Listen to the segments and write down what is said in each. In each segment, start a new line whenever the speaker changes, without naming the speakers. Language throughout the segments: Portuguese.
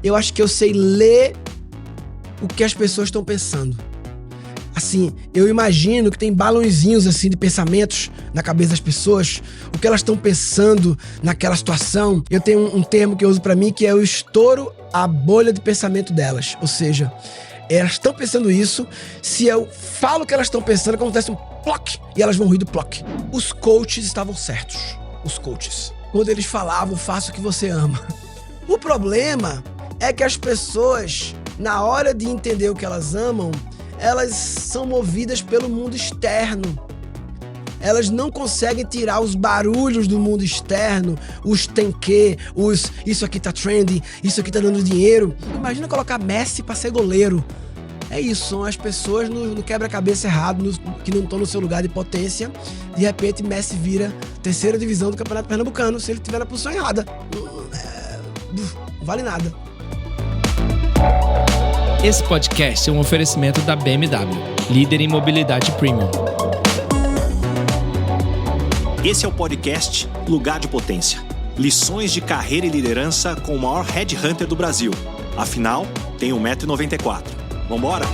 eu acho que eu sei ler o que as pessoas estão pensando. Assim, eu imagino que tem balãozinhos assim de pensamentos na cabeça das pessoas, o que elas estão pensando naquela situação. Eu tenho um termo que eu uso pra mim que é o estouro a bolha de pensamento delas. Ou seja, elas estão pensando isso, se eu falo o que elas estão pensando, acontece um ploc e elas vão rir do ploc. Os coaches estavam certos, os coaches, quando eles falavam, faça o que você ama. O problema é que as pessoas, na hora de entender o que elas amam, elas são movidas pelo mundo externo. Elas não conseguem tirar os barulhos do mundo externo, os tem que, os isso aqui tá trending, isso aqui tá dando dinheiro. Imagina colocar Messi pra ser goleiro. É isso, são as pessoas no quebra-cabeça errado, que não estão no seu lugar de potência. De repente, Messi vira terceira divisão do Campeonato Pernambucano, se ele estiver na posição errada. Não vale nada.
Esse podcast é um oferecimento da BMW, líder em mobilidade premium.
Esse é o podcast Lugar de Potência. Lições de carreira e liderança com o maior headhunter do Brasil. Afinal, tem 1,94 m. Vambora?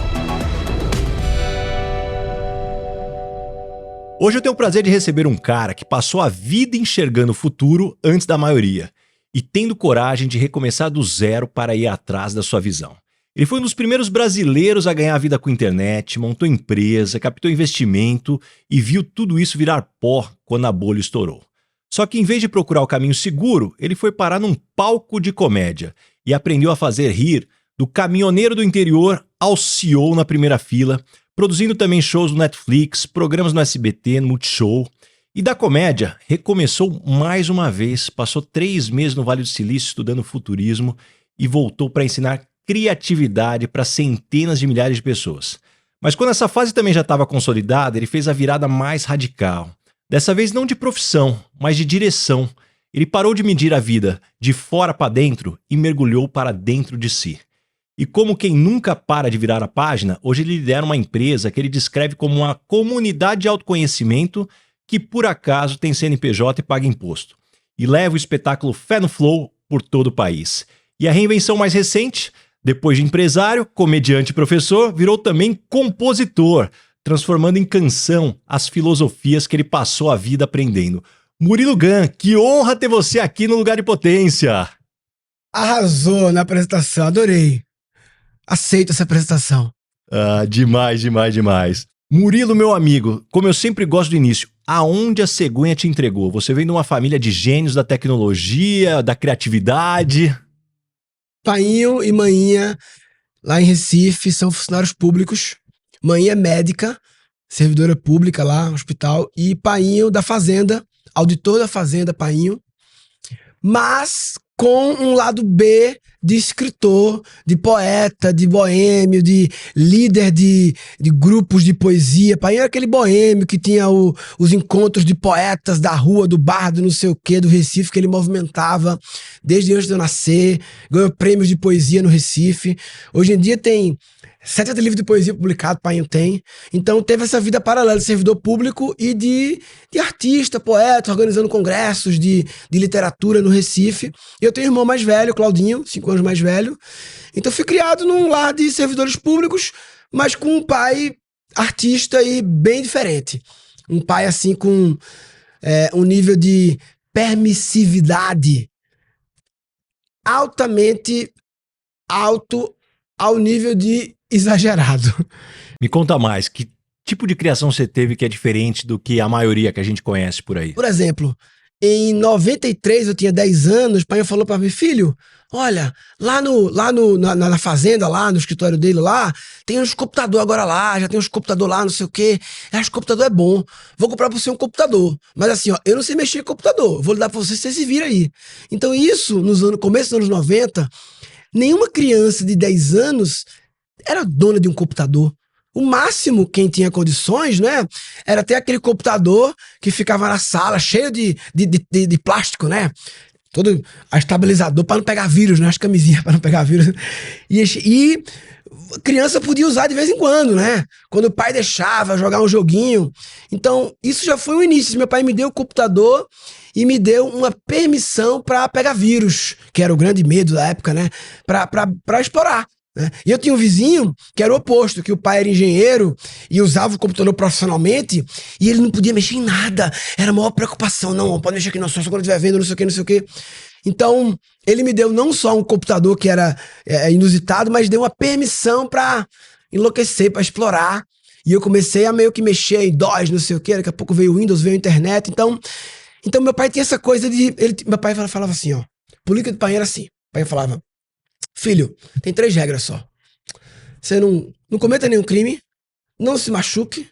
Hoje eu tenho o prazer de receber um cara que passou a vida enxergando o futuro antes da maioria e tendo coragem de recomeçar do zero para ir atrás da sua visão. Ele foi um dos primeiros brasileiros a ganhar a vida com internet, montou empresa, captou investimento e viu tudo isso virar pó quando a bolha estourou. Só que em vez de procurar o caminho seguro, ele foi parar num palco de comédia e aprendeu a fazer rir do caminhoneiro do interior ao CEO na primeira fila, produzindo também shows no Netflix, programas no SBT, no Multishow. E da comédia, recomeçou mais uma vez, passou 3 meses no Vale do Silício estudando futurismo e voltou para ensinar criatividade para centenas de milhares de pessoas. Mas quando essa fase também já estava consolidada, ele fez a virada mais radical. Dessa vez não de profissão, mas de direção. Ele parou de medir a vida de fora para dentro e mergulhou para dentro de si. E como quem nunca para de virar a página, hoje ele lidera uma empresa que ele descreve como uma comunidade de autoconhecimento que por acaso tem CNPJ e paga imposto. E leva o espetáculo Fé no Flow por todo o país. E a reinvenção mais recente, depois de empresário, comediante e professor, virou também compositor, transformando em canção as filosofias que ele passou a vida aprendendo. Murilo Gun, que honra ter você aqui no Lugar de Potência!
Arrasou na apresentação, adorei. Aceito essa apresentação.
Demais, demais, demais. Murilo, meu amigo, como eu sempre gosto do início, aonde a cegonha te entregou? Você vem de uma família de gênios da tecnologia, da criatividade...
Painho e maninha, lá em Recife, são funcionários públicos. Maninha é médica, servidora pública lá no hospital. E painho da fazenda, auditor da fazenda, painho. Mas com um lado B de escritor, de poeta, de boêmio, de líder de grupos de poesia. Painho era aquele boêmio que tinha os encontros de poetas da rua, do bar, do não sei o quê, do Recife, que ele movimentava desde antes de eu nascer. Ganhou prêmios de poesia no Recife. Hoje em dia tem 70 livros de poesia publicados, Painho tem. Então teve essa vida paralela de servidor público e de artista, poeta, organizando congressos de literatura no Recife. Eu tenho um irmão mais velho, Claudinho, 5 anos mais velho. Então fui criado num lar de servidores públicos, mas com um pai artista e bem diferente. Um pai assim com um nível de permissividade altamente alto ao nível de exagerado.
Me conta mais, que tipo de criação você teve que é diferente do que a maioria que a gente conhece por aí?
Por exemplo, em 93, eu tinha 10 anos, o pai falou pra mim, filho, olha, na fazenda, lá no escritório dele lá, tem uns computadores agora lá, já tem uns computadores lá, não sei o quê. Acho que o computador é bom, vou comprar pra você um computador. Mas assim, ó, eu não sei mexer em computador, vou dar pra você se vira aí. Então isso, começo dos anos 90, nenhuma criança de 10 anos era dona de um computador. O máximo, quem tinha condições, né, era ter aquele computador que ficava na sala, cheio de plástico, né? Todo estabilizador para não pegar vírus, né? As camisinhas para não pegar vírus. E criança podia usar de vez em quando, né? Quando o pai deixava jogar um joguinho. Então, isso já foi o início. Meu pai me deu o computador e me deu uma permissão para pegar vírus, que era o grande medo da época, né? Para explorar. Né? E eu tinha um vizinho que era o oposto, que o pai era engenheiro e usava o computador profissionalmente e ele não podia mexer em nada. Era a maior preocupação. Não pode mexer aqui não, só quando estiver vendo, não sei o que, não sei o que. Então, ele me deu não só um computador que era inusitado, mas deu uma permissão para enlouquecer, para explorar. E eu comecei a meio que mexer em DOS, não sei o que. Daqui a pouco veio o Windows, veio a internet. Então meu pai tinha essa coisa de... meu pai falava assim, ó. Política do pai era assim. O pai falava... Filho, tem 3 regras só. Você não cometa nenhum crime, não se machuque,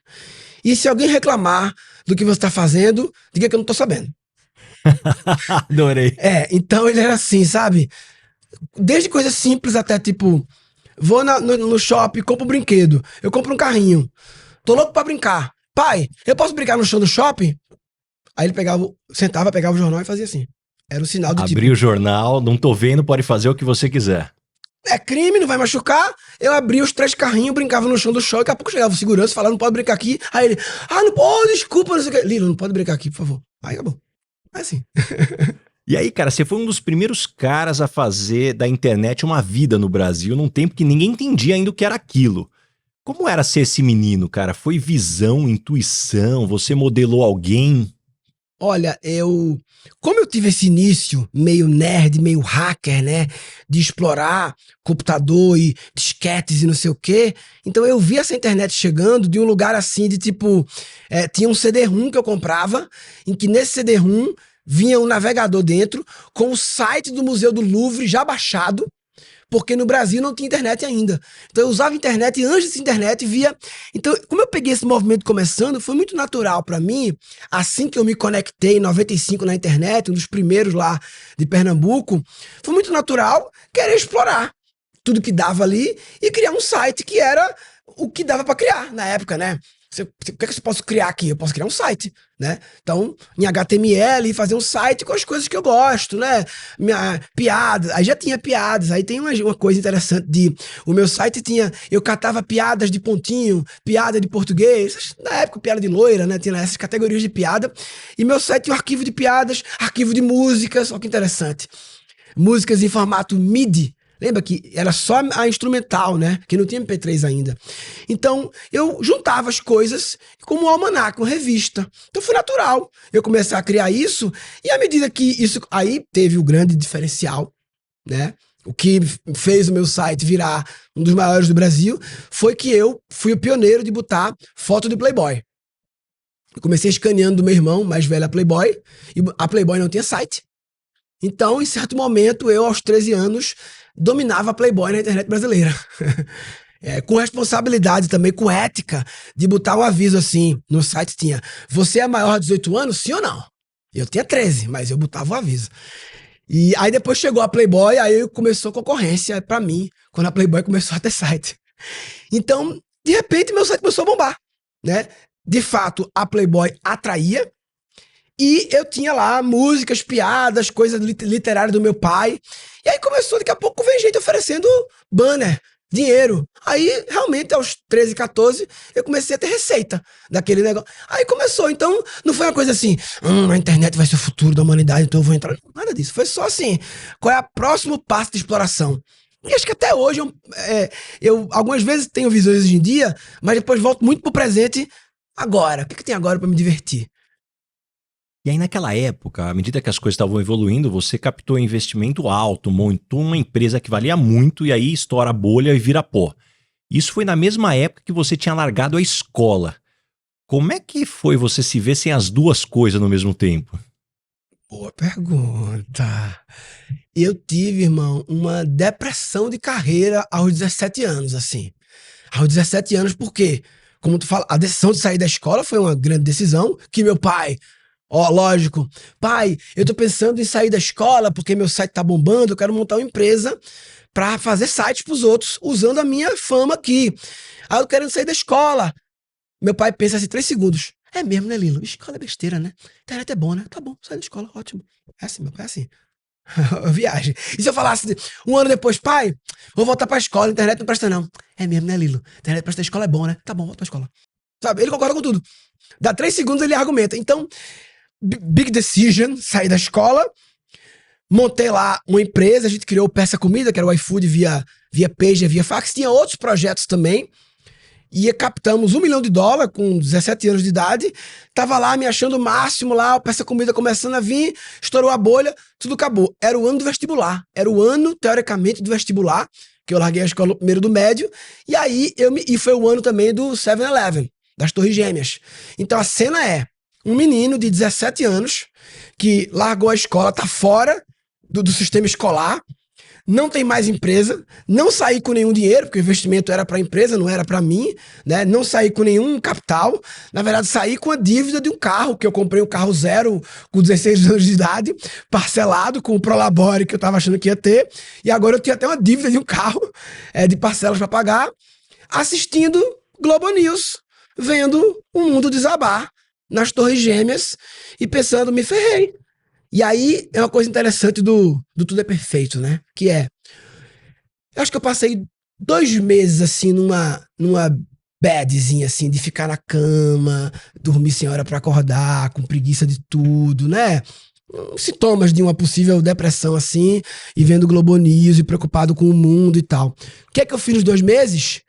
e se alguém reclamar do que você tá fazendo, diga que eu não tô sabendo.
Adorei.
Então ele era assim, sabe? Desde coisas simples até tipo, vou no shopping, compro um brinquedo, eu compro um carrinho, tô louco pra brincar. Pai, eu posso brincar no chão do shopping? Aí ele sentava, pegava o jornal e fazia assim. Era um sinal do tipo...
Abri o jornal, não tô vendo, pode fazer o que você quiser.
É crime, não vai machucar. Eu abria os 3 carrinhos, brincava no chão do show, daqui a pouco chegava o segurança falando, não pode brincar aqui. Aí ele, não pode, desculpa, não sei o que. Lilo, não pode brincar aqui, por favor. Aí acabou. É assim.
E aí, cara, você foi um dos primeiros caras a fazer da internet uma vida no Brasil, num tempo que ninguém entendia ainda o que era aquilo. Como era ser esse menino, cara? Foi visão, intuição? Você modelou alguém?
Olha, como eu tive esse início meio nerd, meio hacker, né, de explorar computador e disquetes e não sei o quê, então eu vi essa internet chegando de um lugar assim de tipo, tinha um CD-ROM que eu comprava, em que nesse CD-ROM vinha um navegador dentro com o site do Museu do Louvre já baixado, porque no Brasil não tinha internet ainda. Então eu usava internet e antes dessa internet via... Então, como eu peguei esse movimento começando, foi muito natural para mim, assim que eu me conectei em 95 na internet, um dos primeiros lá de Pernambuco, foi muito natural querer explorar tudo que dava ali e criar um site que era o que dava para criar na época, né? O que é que eu posso criar aqui? Eu posso criar um site, né? Então, em HTML, fazer um site com as coisas que eu gosto, né? Piadas, aí já tinha piadas, aí tem uma coisa interessante o meu site eu catava piadas de pontinho, piada de português, na época piada de loira, né? Tinha essas categorias de piada, e meu site tinha um arquivo de piadas, arquivo de músicas, olha que interessante. Músicas em formato MIDI. Lembra que era só a instrumental, né? Que não tinha MP3 ainda. Então, eu juntava as coisas como um almanaque, uma revista. Então, foi natural eu começar a criar isso. E à medida que isso... Aí teve o grande diferencial, né? O que fez o meu site virar um dos maiores do Brasil foi que eu fui o pioneiro de botar foto de Playboy. Eu comecei escaneando do meu irmão, mais velho, a Playboy. E a Playboy não tinha site. Então, em certo momento, eu, aos 13 anos, dominava a Playboy na internet brasileira. Com responsabilidade também, com ética, de botar um aviso assim, no site tinha, você é maior de 18 anos, sim ou não? Eu tinha 13, mas eu botava o aviso. E aí depois chegou a Playboy, aí começou a concorrência pra mim, quando a Playboy começou a ter site. Então, de repente, meu site começou a bombar, né? De fato, a Playboy atraía, e eu tinha lá músicas, piadas, coisas literárias do meu pai. E aí começou, daqui a pouco vem gente oferecendo banner, dinheiro. Aí, realmente, aos 13, 14, eu comecei a ter receita daquele negócio. Aí começou, então, não foi uma coisa assim, a internet vai ser o futuro da humanidade, então eu vou entrar. Nada disso, foi só assim, qual é o próximo passo de exploração? E acho que até hoje, eu algumas vezes tenho visões hoje em dia, mas depois volto muito pro presente agora. O que tem agora para me divertir?
E aí naquela época, à medida que as coisas estavam evoluindo, você captou investimento alto, montou uma empresa que valia muito e aí estoura a bolha e vira pó. Isso foi na mesma época que você tinha largado a escola. Como é que foi você se ver sem as duas coisas no mesmo tempo?
Boa pergunta. Eu tive, irmão, uma depressão de carreira aos 17 anos, assim. Aos 17 anos, por quê? Como tu fala, a decisão de sair da escola foi uma grande decisão, que meu pai... lógico. Pai, eu tô pensando em sair da escola porque meu site tá bombando, eu quero montar uma empresa pra fazer sites pros outros, usando a minha fama aqui. Aí eu quero sair da escola. Meu pai pensa assim, 3 segundos. É mesmo, né, Lilo? Escola é besteira, né? Internet é bom, né? Tá bom, sai da escola, ótimo. É assim, meu pai é assim. Viagem. E se eu falasse um ano depois, pai, vou voltar pra escola, internet não presta não. É mesmo, né, Lilo? Internet presta, escola é bom, né? Tá bom, volta pra escola. Sabe, ele concorda com tudo. Dá 3 segundos, ele argumenta. Então, big decision, saí da escola, montei lá uma empresa, a gente criou o Peça Comida, que era o iFood via Pager, via fax, tinha outros projetos também, e captamos $1 milhão com 17 anos de idade, tava lá me achando o máximo lá, o Peça Comida começando a vir, estourou a bolha, tudo acabou. Era o ano do vestibular, era o ano, teoricamente, do vestibular, que eu larguei a escola no primeiro do médio, e aí e foi o ano também do 7-Eleven, das Torres Gêmeas. Então a cena é um menino de 17 anos que largou a escola, tá fora do sistema escolar, não tem mais empresa, não saí com nenhum dinheiro, porque o investimento era para a empresa, não era para mim, né? Não saí com nenhum capital, na verdade saí com a dívida de um carro, que eu comprei um carro zero com 16 anos de idade, parcelado com o Prolabore que eu tava achando que ia ter, e agora eu tinha até uma dívida de um carro de parcelas para pagar, assistindo Globo News, vendo o mundo desabar nas Torres Gêmeas e pensando, me ferrei. E aí é uma coisa interessante do Tudo é Perfeito, né? Que eu acho que eu passei 2 meses assim numa badzinha assim, de ficar na cama, dormir sem hora pra acordar, com preguiça de tudo, né? Sintomas de uma possível depressão assim, e vendo Globo News e preocupado com o mundo e tal. O que é que eu fiz nos 2 meses?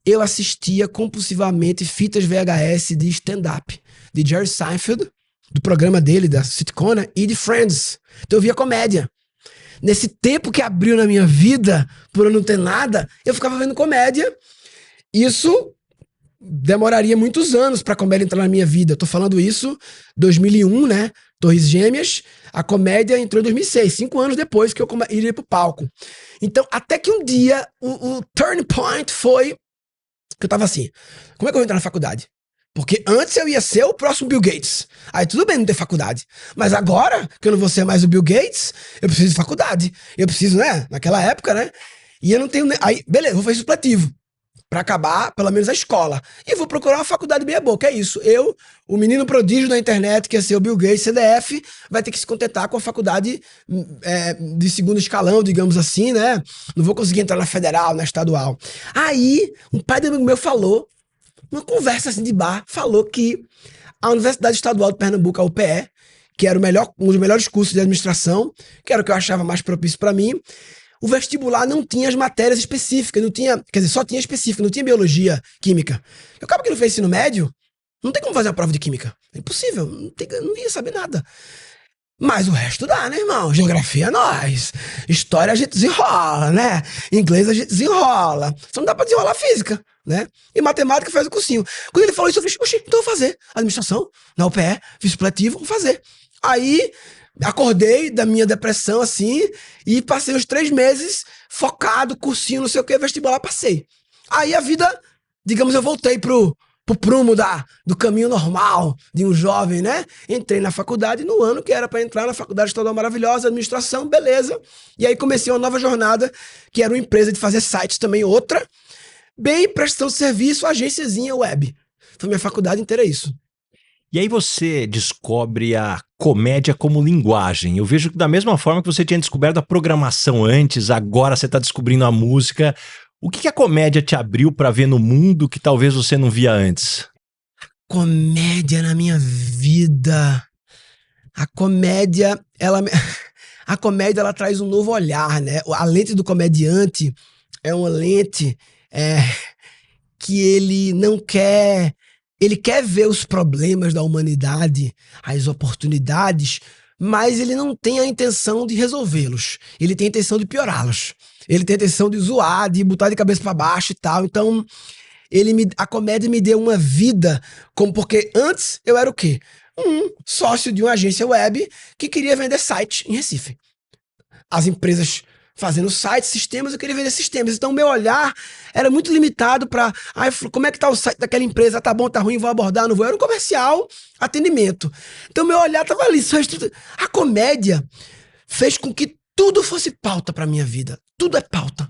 Eu assistia compulsivamente fitas VHS de stand-up, de Jerry Seinfeld, do programa dele, da sitcom, né? E de Friends. Então eu via comédia. Nesse tempo que abriu na minha vida, por eu não ter nada, eu ficava vendo comédia. Isso demoraria muitos anos pra comédia entrar na minha vida. Eu tô falando isso 2001, né? Torres Gêmeas. A comédia entrou em 2006, 5 anos depois que eu iria pro palco. Então, até que um dia, o turning point foi que eu tava assim, como é que eu vou entrar na faculdade? Porque antes eu ia ser o próximo Bill Gates. Aí tudo bem não ter faculdade. Mas agora, que eu não vou ser mais o Bill Gates, eu preciso de faculdade. Eu preciso, né? Naquela época, né? E eu não tenho... Aí, beleza, vou fazer supletivo. Pra acabar, pelo menos, a escola. E vou procurar uma faculdade meia boca. É isso. Eu, o menino prodígio da internet, que ia ser o Bill Gates, CDF, vai ter que se contentar com a faculdade de segundo escalão, digamos assim, né? Não vou conseguir entrar na federal, na estadual. Aí, um pai de amigo meu falou, uma conversa assim de bar, falou que a Universidade Estadual de Pernambuco, a UPE, que era um dos melhores cursos de administração, que era o que eu achava mais propício para mim, o vestibular não tinha as matérias específicas, não tinha, quer dizer, só tinha específica, não tinha biologia, química. Eu acabo que não fez ensino médio, não tem como fazer uma prova de química. É impossível, não ia saber nada. Mas o resto dá, né, irmão? Geografia, nós. História a gente desenrola, né? Inglês a gente desenrola. Só não dá pra desenrolar física, né? E matemática faz o cursinho. Quando ele falou isso, eu falei, oxi, então eu vou fazer. Administração, na UPE, fiz supletivo, vou fazer. Aí, acordei da minha depressão, assim, e passei uns 3 meses focado, cursinho, não sei o que, vestibular, passei. Aí a vida, digamos, eu voltei pro prumo do caminho normal de um jovem, né? Entrei na faculdade no ano que era para entrar na Faculdade Estadual Maravilhosa, administração, beleza. E aí comecei uma nova jornada, que era uma empresa de fazer sites também, outra, bem prestação de serviço, agênciazinha web. Foi minha faculdade inteira isso.
E aí você descobre a comédia como linguagem. Eu vejo que da mesma forma que você tinha descoberto a programação antes, agora você está descobrindo a música. O que a comédia te abriu para ver no mundo que talvez você não via antes?
Comédia na minha vida. A comédia, ela traz um novo olhar, né? A lente do comediante é uma lente que ele não quer... Ele quer ver os problemas da humanidade, as oportunidades, mas ele não tem a intenção de resolvê-los. Ele tem a intenção de piorá-los. Ele tem a intenção de zoar, de botar de cabeça para baixo e tal. Então, a comédia me deu uma vida, porque antes eu era o quê? Um sócio de uma agência web que queria vender site em Recife. As empresas fazendo sites, sistemas, eu queria vender sistemas. Então, meu olhar era muito limitado para como é que tá o site daquela empresa? Tá bom, tá ruim, vou abordar, não vou. Era um comercial, atendimento. Então, meu olhar tava ali. A comédia fez com que tudo fosse pauta pra minha vida. Tudo é pauta.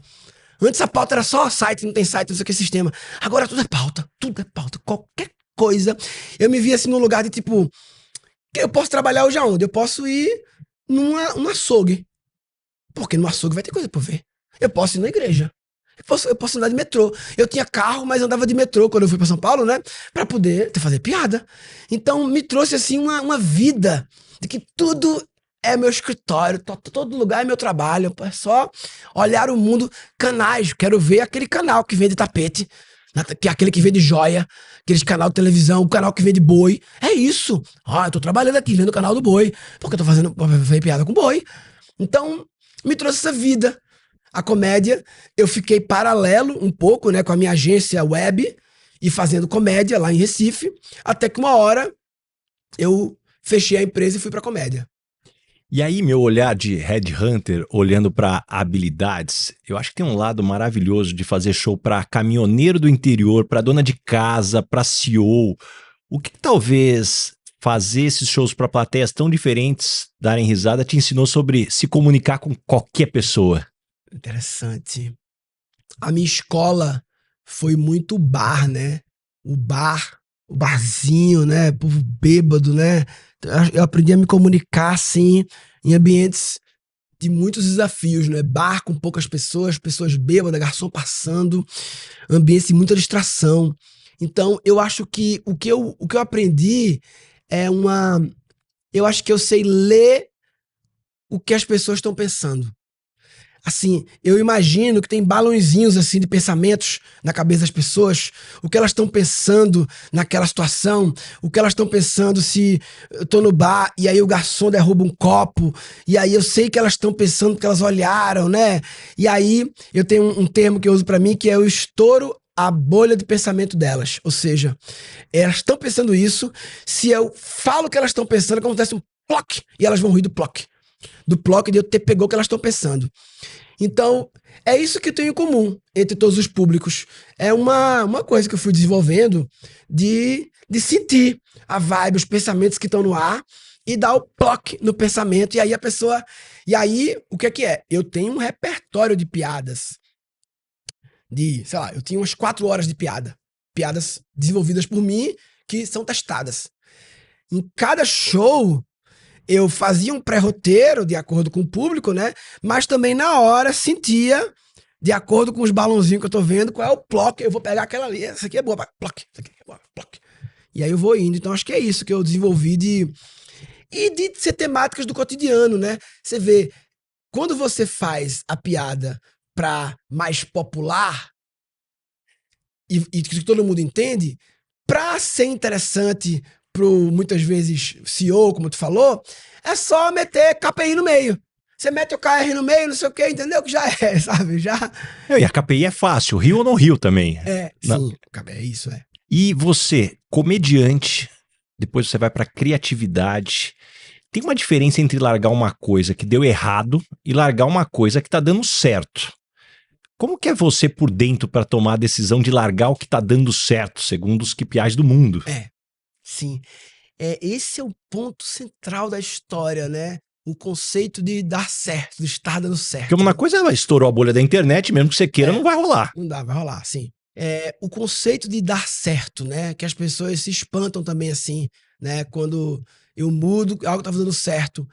Antes a pauta era só site, não tem site, não sei o que, sistema. Agora tudo é pauta. Tudo é pauta. Qualquer coisa. Eu me via assim num lugar de tipo... Eu posso trabalhar hoje aonde? Eu posso ir num açougue. Porque no açougue vai ter coisa pra ver. Eu posso ir na igreja. Eu posso andar de metrô. Eu tinha carro, mas andava de metrô quando eu fui pra São Paulo, né? Pra poder fazer piada. Então me trouxe assim uma vida de que tudo é meu escritório, todo lugar é meu trabalho. É só olhar o mundo, canais. Quero ver aquele canal que vende tapete, que é aquele que vende joia, aqueles canal de televisão, o canal que vende boi. É isso. Eu tô trabalhando aqui vendo o canal do boi, porque eu tô fazendo piada com boi. Então me trouxe essa vida. A comédia, eu fiquei paralelo um pouco, né, com a minha agência web e fazendo comédia lá em Recife, até que uma hora eu fechei a empresa e fui pra comédia.
E aí, meu olhar de headhunter, olhando para habilidades, eu acho que tem um lado maravilhoso de fazer show para caminhoneiro do interior, para dona de casa, para CEO. O que talvez fazer esses shows para plateias tão diferentes darem risada te ensinou sobre se comunicar com qualquer pessoa?
Interessante. A minha escola foi muito bar, né? O barzinho, né? Povo bêbado, né? Eu aprendi a me comunicar, assim, em ambientes de muitos desafios, né? Bar com poucas pessoas bêbadas, garçom passando, ambientes de muita distração. Então, eu acho que o que eu aprendi é eu acho que eu sei ler o que as pessoas estão pensando. Assim, eu imagino que tem balãozinhos assim de pensamentos na cabeça das pessoas, o que elas estão pensando naquela situação, o que elas estão pensando se eu tô no bar e aí o garçom derruba um copo, e aí eu sei que elas estão pensando porque elas olharam, né? E aí eu tenho um termo que eu uso pra mim que é o estouro a bolha de pensamento delas. Ou seja, elas estão pensando isso, se eu falo o que elas estão pensando, acontece um ploc, e elas vão rir do ploc de eu ter pegou o que elas estão pensando. Então, é isso que eu tenho em comum entre todos os públicos. É uma coisa que eu fui desenvolvendo de sentir a vibe, os pensamentos que estão no ar e dar o ploc no pensamento. E aí a pessoa... E aí, o que é? Eu tenho um repertório de piadas. Sei lá, eu tinha umas 4 horas de piada. Piadas desenvolvidas por mim que são testadas. Em cada show... eu fazia um pré-roteiro de acordo com o público, né? Mas também na hora sentia, de acordo com os balãozinhos que eu tô vendo, qual é o ploc. Eu vou pegar aquela ali, essa aqui é boa, ploc, essa aqui é boa, ploc. E aí eu vou indo. Então acho que é isso que eu desenvolvi de ser temáticas do cotidiano, né? Você vê, quando você faz a piada pra mais popular e que todo mundo entende, pra ser interessante pro, muitas vezes, CEO, como tu falou, é só meter KPI no meio. Você mete o KR no meio, não sei o que, entendeu? Que já é, sabe? Já...
E a KPI é fácil, riu ou não riu também.
Sim, é isso, é.
E você, comediante, depois você vai pra criatividade. Tem uma diferença entre largar uma coisa que deu errado e largar uma coisa que tá dando certo. Como que é você por dentro para tomar a decisão de largar o que tá dando certo, segundo os KPIs do mundo?
Sim. Esse é o ponto central da história, né? O conceito de dar certo, de estar dando certo.
Porque uma coisa, ela estourou a bolha da internet, mesmo que você queira, não vai rolar.
Não dá, vai rolar, sim. O conceito de dar certo, né? Que as pessoas se espantam também assim, né? Quando eu mudo, algo tá dando certo.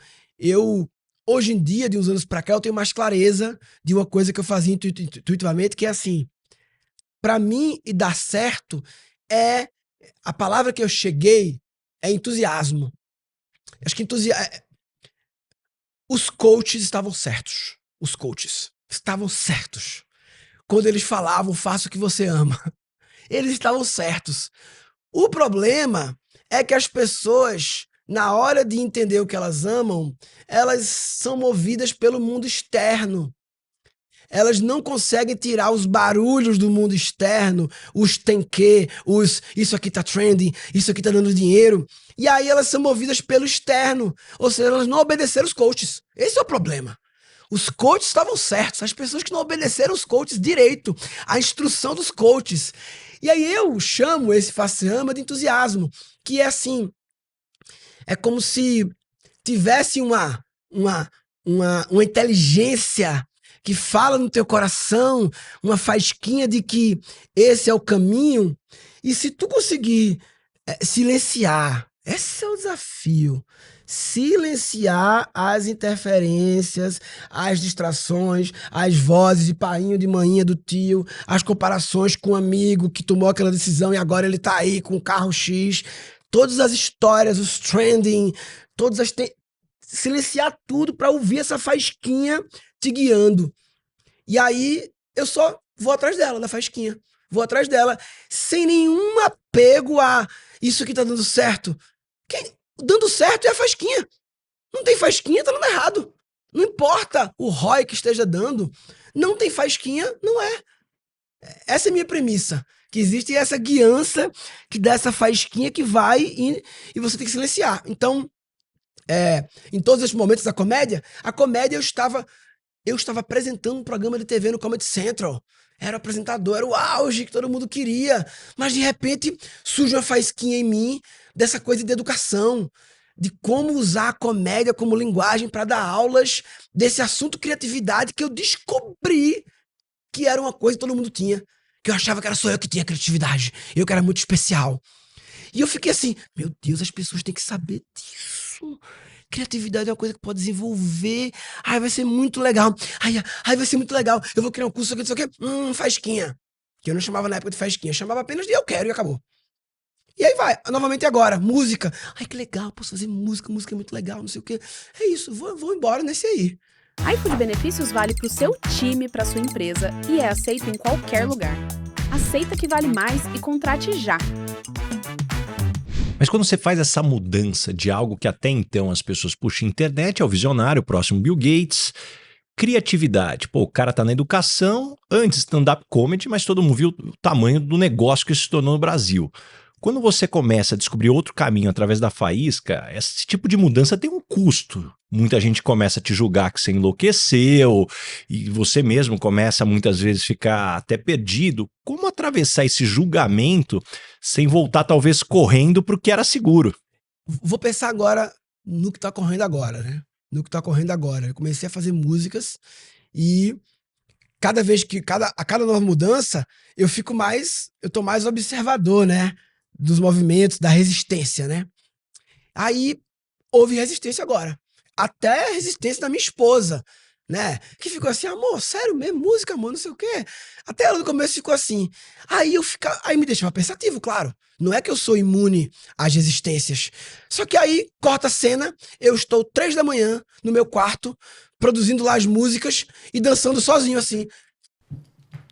Hoje em dia, de uns anos pra cá, eu tenho mais clareza de uma coisa que eu fazia intuitivamente, que é assim, pra mim, e dar certo a palavra que eu cheguei é entusiasmo. Acho que os coaches estavam certos. Os coaches estavam certos. Quando eles falavam, faça o que você ama. Eles estavam certos. O problema é que as pessoas, na hora de entender o que elas amam, elas são movidas pelo mundo externo. Elas não conseguem tirar os barulhos do mundo externo, os tem que, isso aqui tá trending, isso aqui tá dando dinheiro. E aí elas são movidas pelo externo. Ou seja, elas não obedeceram os coaches. Esse é o problema. Os coaches estavam certos. As pessoas que não obedeceram os coaches direito. A instrução dos coaches. E aí eu chamo esse faça-ama de entusiasmo. Que é assim, é como se tivesse uma inteligência que fala no teu coração, uma faísquinha de que esse é o caminho, e se tu conseguir silenciar, esse é o desafio, silenciar as interferências, as distrações, as vozes de painho, de manhinha do tio, as comparações com um amigo que tomou aquela decisão e agora ele tá aí com o carro X, todas as histórias, os trending, silenciar tudo pra ouvir essa faísquinha te guiando. E aí eu só vou atrás dela, da faísquinha. Vou atrás dela, sem nenhum apego a isso que tá dando certo. Dando certo é a faísquinha. Não tem faísquinha, tá dando errado. Não importa o ROI que esteja dando. Não tem faísquinha, não é. Essa é a minha premissa. Que existe essa guiança que dá essa faísquinha que vai e você tem que silenciar. Então, em todos esses momentos da comédia, a comédia eu estava apresentando um programa de TV no Comedy Central. Era o apresentador, era o auge que todo mundo queria. Mas, de repente, surge uma faísquinha em mim dessa coisa de educação, de como usar a comédia como linguagem para dar aulas desse assunto criatividade que eu descobri que era uma coisa que todo mundo tinha. Que eu achava que era só eu que tinha criatividade. Eu que era muito especial. E eu fiquei assim, meu Deus, as pessoas têm que saber disso. Criatividade é uma coisa que pode desenvolver. Ai, vai ser muito legal. Ai, vai ser muito legal. Eu vou criar um curso aqui, não sei o quê. Faísquinha. Que eu não chamava na época de faísquinha. Eu chamava apenas de eu quero e acabou. E aí vai, novamente agora, música. Ai, que legal, posso fazer música é muito legal, não sei o quê. É isso, vou embora nesse aí.
iFood Benefícios vale pro seu time, pra sua empresa e é aceito em qualquer lugar. Aceita que vale mais e contrate já.
Mas quando você faz essa mudança de algo que até então as pessoas puxam internet, é o visionário, o próximo Bill Gates, criatividade. Pô, o cara tá na educação, antes stand-up comedy, mas todo mundo viu o tamanho do negócio que isso se tornou no Brasil. Quando você começa a descobrir outro caminho através da faísca, esse tipo de mudança tem um custo. Muita gente começa a te julgar que você enlouqueceu e você mesmo começa muitas vezes a ficar até perdido. Como atravessar esse julgamento sem voltar talvez correndo para o que era seguro?
Vou pensar agora no que tá correndo agora, né? No que tá correndo agora. Eu comecei a fazer músicas e cada vez que, a cada nova mudança, eu tô mais observador, né? Dos movimentos, da resistência, né? Aí houve resistência agora. Até a resistência da minha esposa, né? Que ficou assim, amor, sério mesmo, música, amor, não sei o quê. Até ela no começo ficou assim. Aí me deixava pensativo, claro. Não é que eu sou imune às resistências. Só que aí, corta a cena, eu estou 3 da manhã no meu quarto, produzindo lá as músicas e dançando sozinho, assim.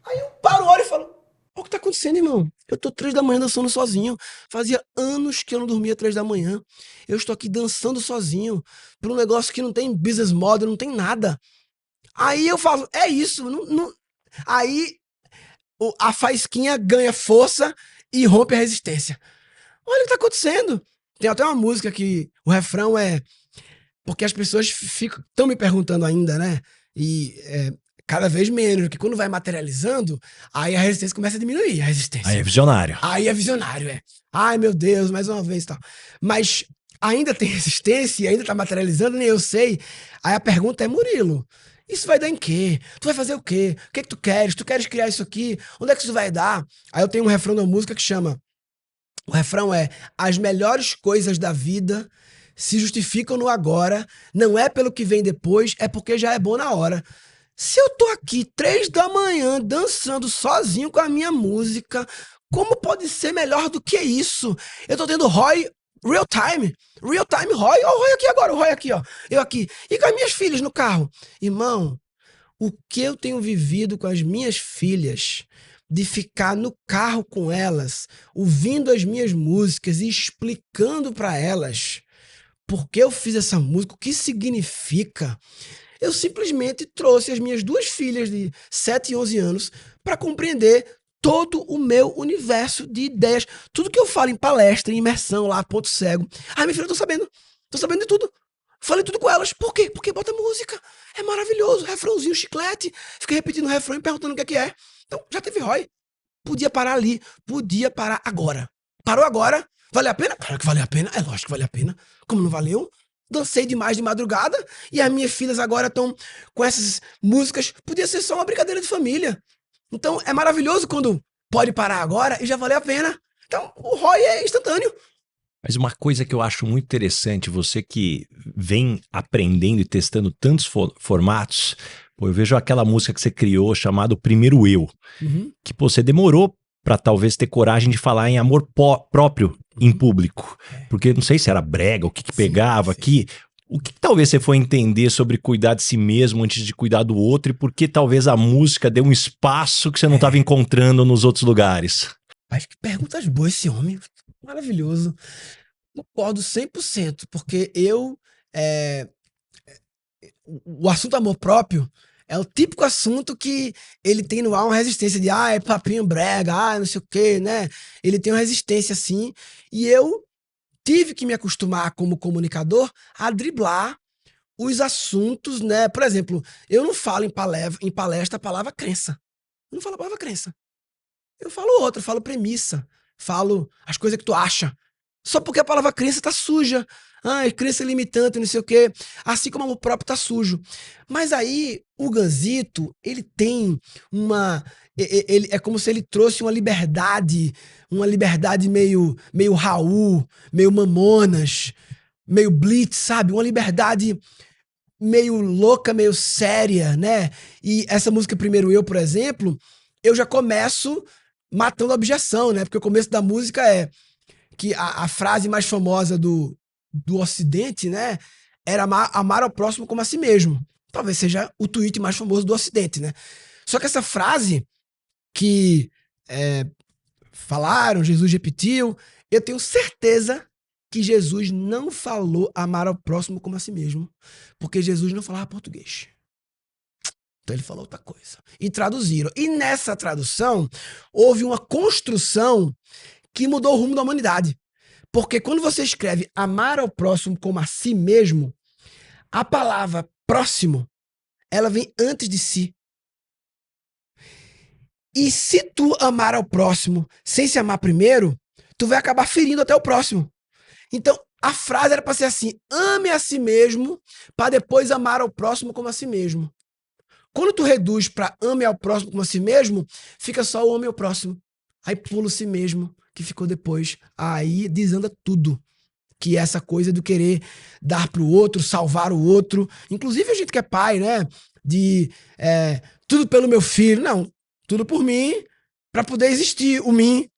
Aí eu paro, olho e falo, o que tá acontecendo, irmão? Eu tô 3 da manhã dançando sozinho. Fazia anos que eu não dormia 3 da manhã. Eu estou aqui dançando sozinho por um negócio que não tem business model, não tem nada. Aí eu falo, é isso. Aí a faísquinha ganha força e rompe a resistência. Olha o que tá acontecendo. Tem até uma música que o refrão é... Porque as pessoas estão me perguntando ainda, né? E cada vez menos, porque quando vai materializando, aí a resistência começa a diminuir, a resistência.
Aí é visionário.
Aí é visionário, é. Ai, meu Deus, mais uma vez e tal. Mas ainda tem resistência e ainda tá materializando, nem eu sei. Aí a pergunta é, Murilo, isso vai dar em quê? Tu vai fazer o quê? O que é que tu queres? Tu queres criar isso aqui? Onde é que isso vai dar? Aí eu tenho um refrão da música que chama... O refrão é, as melhores coisas da vida se justificam no agora, não é pelo que vem depois, é porque já é bom na hora. Se eu tô aqui 3 da manhã dançando sozinho com a minha música, como pode ser melhor do que isso? Eu tô tendo ROI real time ROI. Ó, o ROI aqui agora, o ROI aqui, ó. Eu aqui. E com as minhas filhas no carro. Irmão, o que eu tenho vivido com as minhas filhas, de ficar no carro com elas, ouvindo as minhas músicas e explicando pra elas por que eu fiz essa música, o que significa... Eu simplesmente trouxe as minhas 2 filhas de 7 e 11 anos para compreender todo o meu universo de ideias. Tudo que eu falo em palestra, em imersão lá, ponto cego. Ai, minha filha, eu tô sabendo de tudo. Falei tudo com elas. Por quê? Porque bota música. É maravilhoso. Refrãozinho, chiclete. Fiquei repetindo o refrão e perguntando o que é. Então, já teve ROI. Podia parar ali. Podia parar agora. Parou agora. Valeu a pena? Claro que valeu a pena. É lógico que valeu a pena. Como não valeu? Dancei demais de madrugada e as minhas filhas agora estão com essas músicas. Podia ser só uma brincadeira de família. Então é maravilhoso quando pode parar agora e já valeu a pena. Então o ROI é instantâneo.
Mas uma coisa que eu acho muito interessante, você que vem aprendendo e testando tantos formatos, pô, eu vejo aquela música que você criou chamada Primeiro Eu,
Uhum.
que pô, você demorou pra talvez ter coragem de falar em amor próprio em público, porque não sei se era brega, o que pegava
sim.
aqui. O que talvez você foi entender sobre cuidar de si mesmo antes de cuidar do outro e por que talvez a música deu um espaço que você não estava encontrando nos outros lugares?
Acho que perguntas boas esse homem. Maravilhoso. Concordo 100%, porque eh, o assunto amor próprio é o típico assunto que ele tem no ar uma resistência de, é papinho brega, não sei o quê, né? Ele tem uma resistência assim, e eu tive que me acostumar como comunicador a driblar os assuntos, né? Por exemplo, eu não falo em palestra a palavra crença. Eu não falo a palavra crença. Eu falo outra, eu falo premissa, falo as coisas que tu acha. Só porque a palavra crença tá suja. Crença limitante, não sei o quê. Assim como o amor próprio tá sujo. Mas aí, o Ganzito, ele tem uma... Ele, é como se ele trouxe uma liberdade meio Raul, meio Mamonas, meio Blitz, sabe? Uma liberdade meio louca, meio séria, né? E essa música Primeiro Eu, por exemplo, eu já começo matando a objeção, né? Porque o começo da música é que a frase mais famosa do Ocidente, né? Era amar ao próximo como a si mesmo. Talvez seja o tweet mais famoso do Ocidente, né? Só que essa frase que falaram, Jesus repetiu, eu tenho certeza que Jesus não falou amar ao próximo como a si mesmo, porque Jesus não falava português. Então ele falou outra coisa. E traduziram. E nessa tradução, houve uma construção que mudou o rumo da humanidade. Porque quando você escreve amar ao próximo como a si mesmo, a palavra próximo, ela vem antes de si. E se tu amar ao próximo sem se amar primeiro, tu vai acabar ferindo até o próximo. Então, a frase era para ser assim: ame a si mesmo, para depois amar ao próximo como a si mesmo. Quando tu reduz para ame ao próximo como a si mesmo, fica só o ame ao próximo. Aí pula o si mesmo, que ficou depois. Aí desanda tudo. Que é essa coisa do querer dar pro outro, salvar o outro. Inclusive a gente que é pai, né? De tudo pelo meu filho. Não, tudo por mim, para poder existir o mim,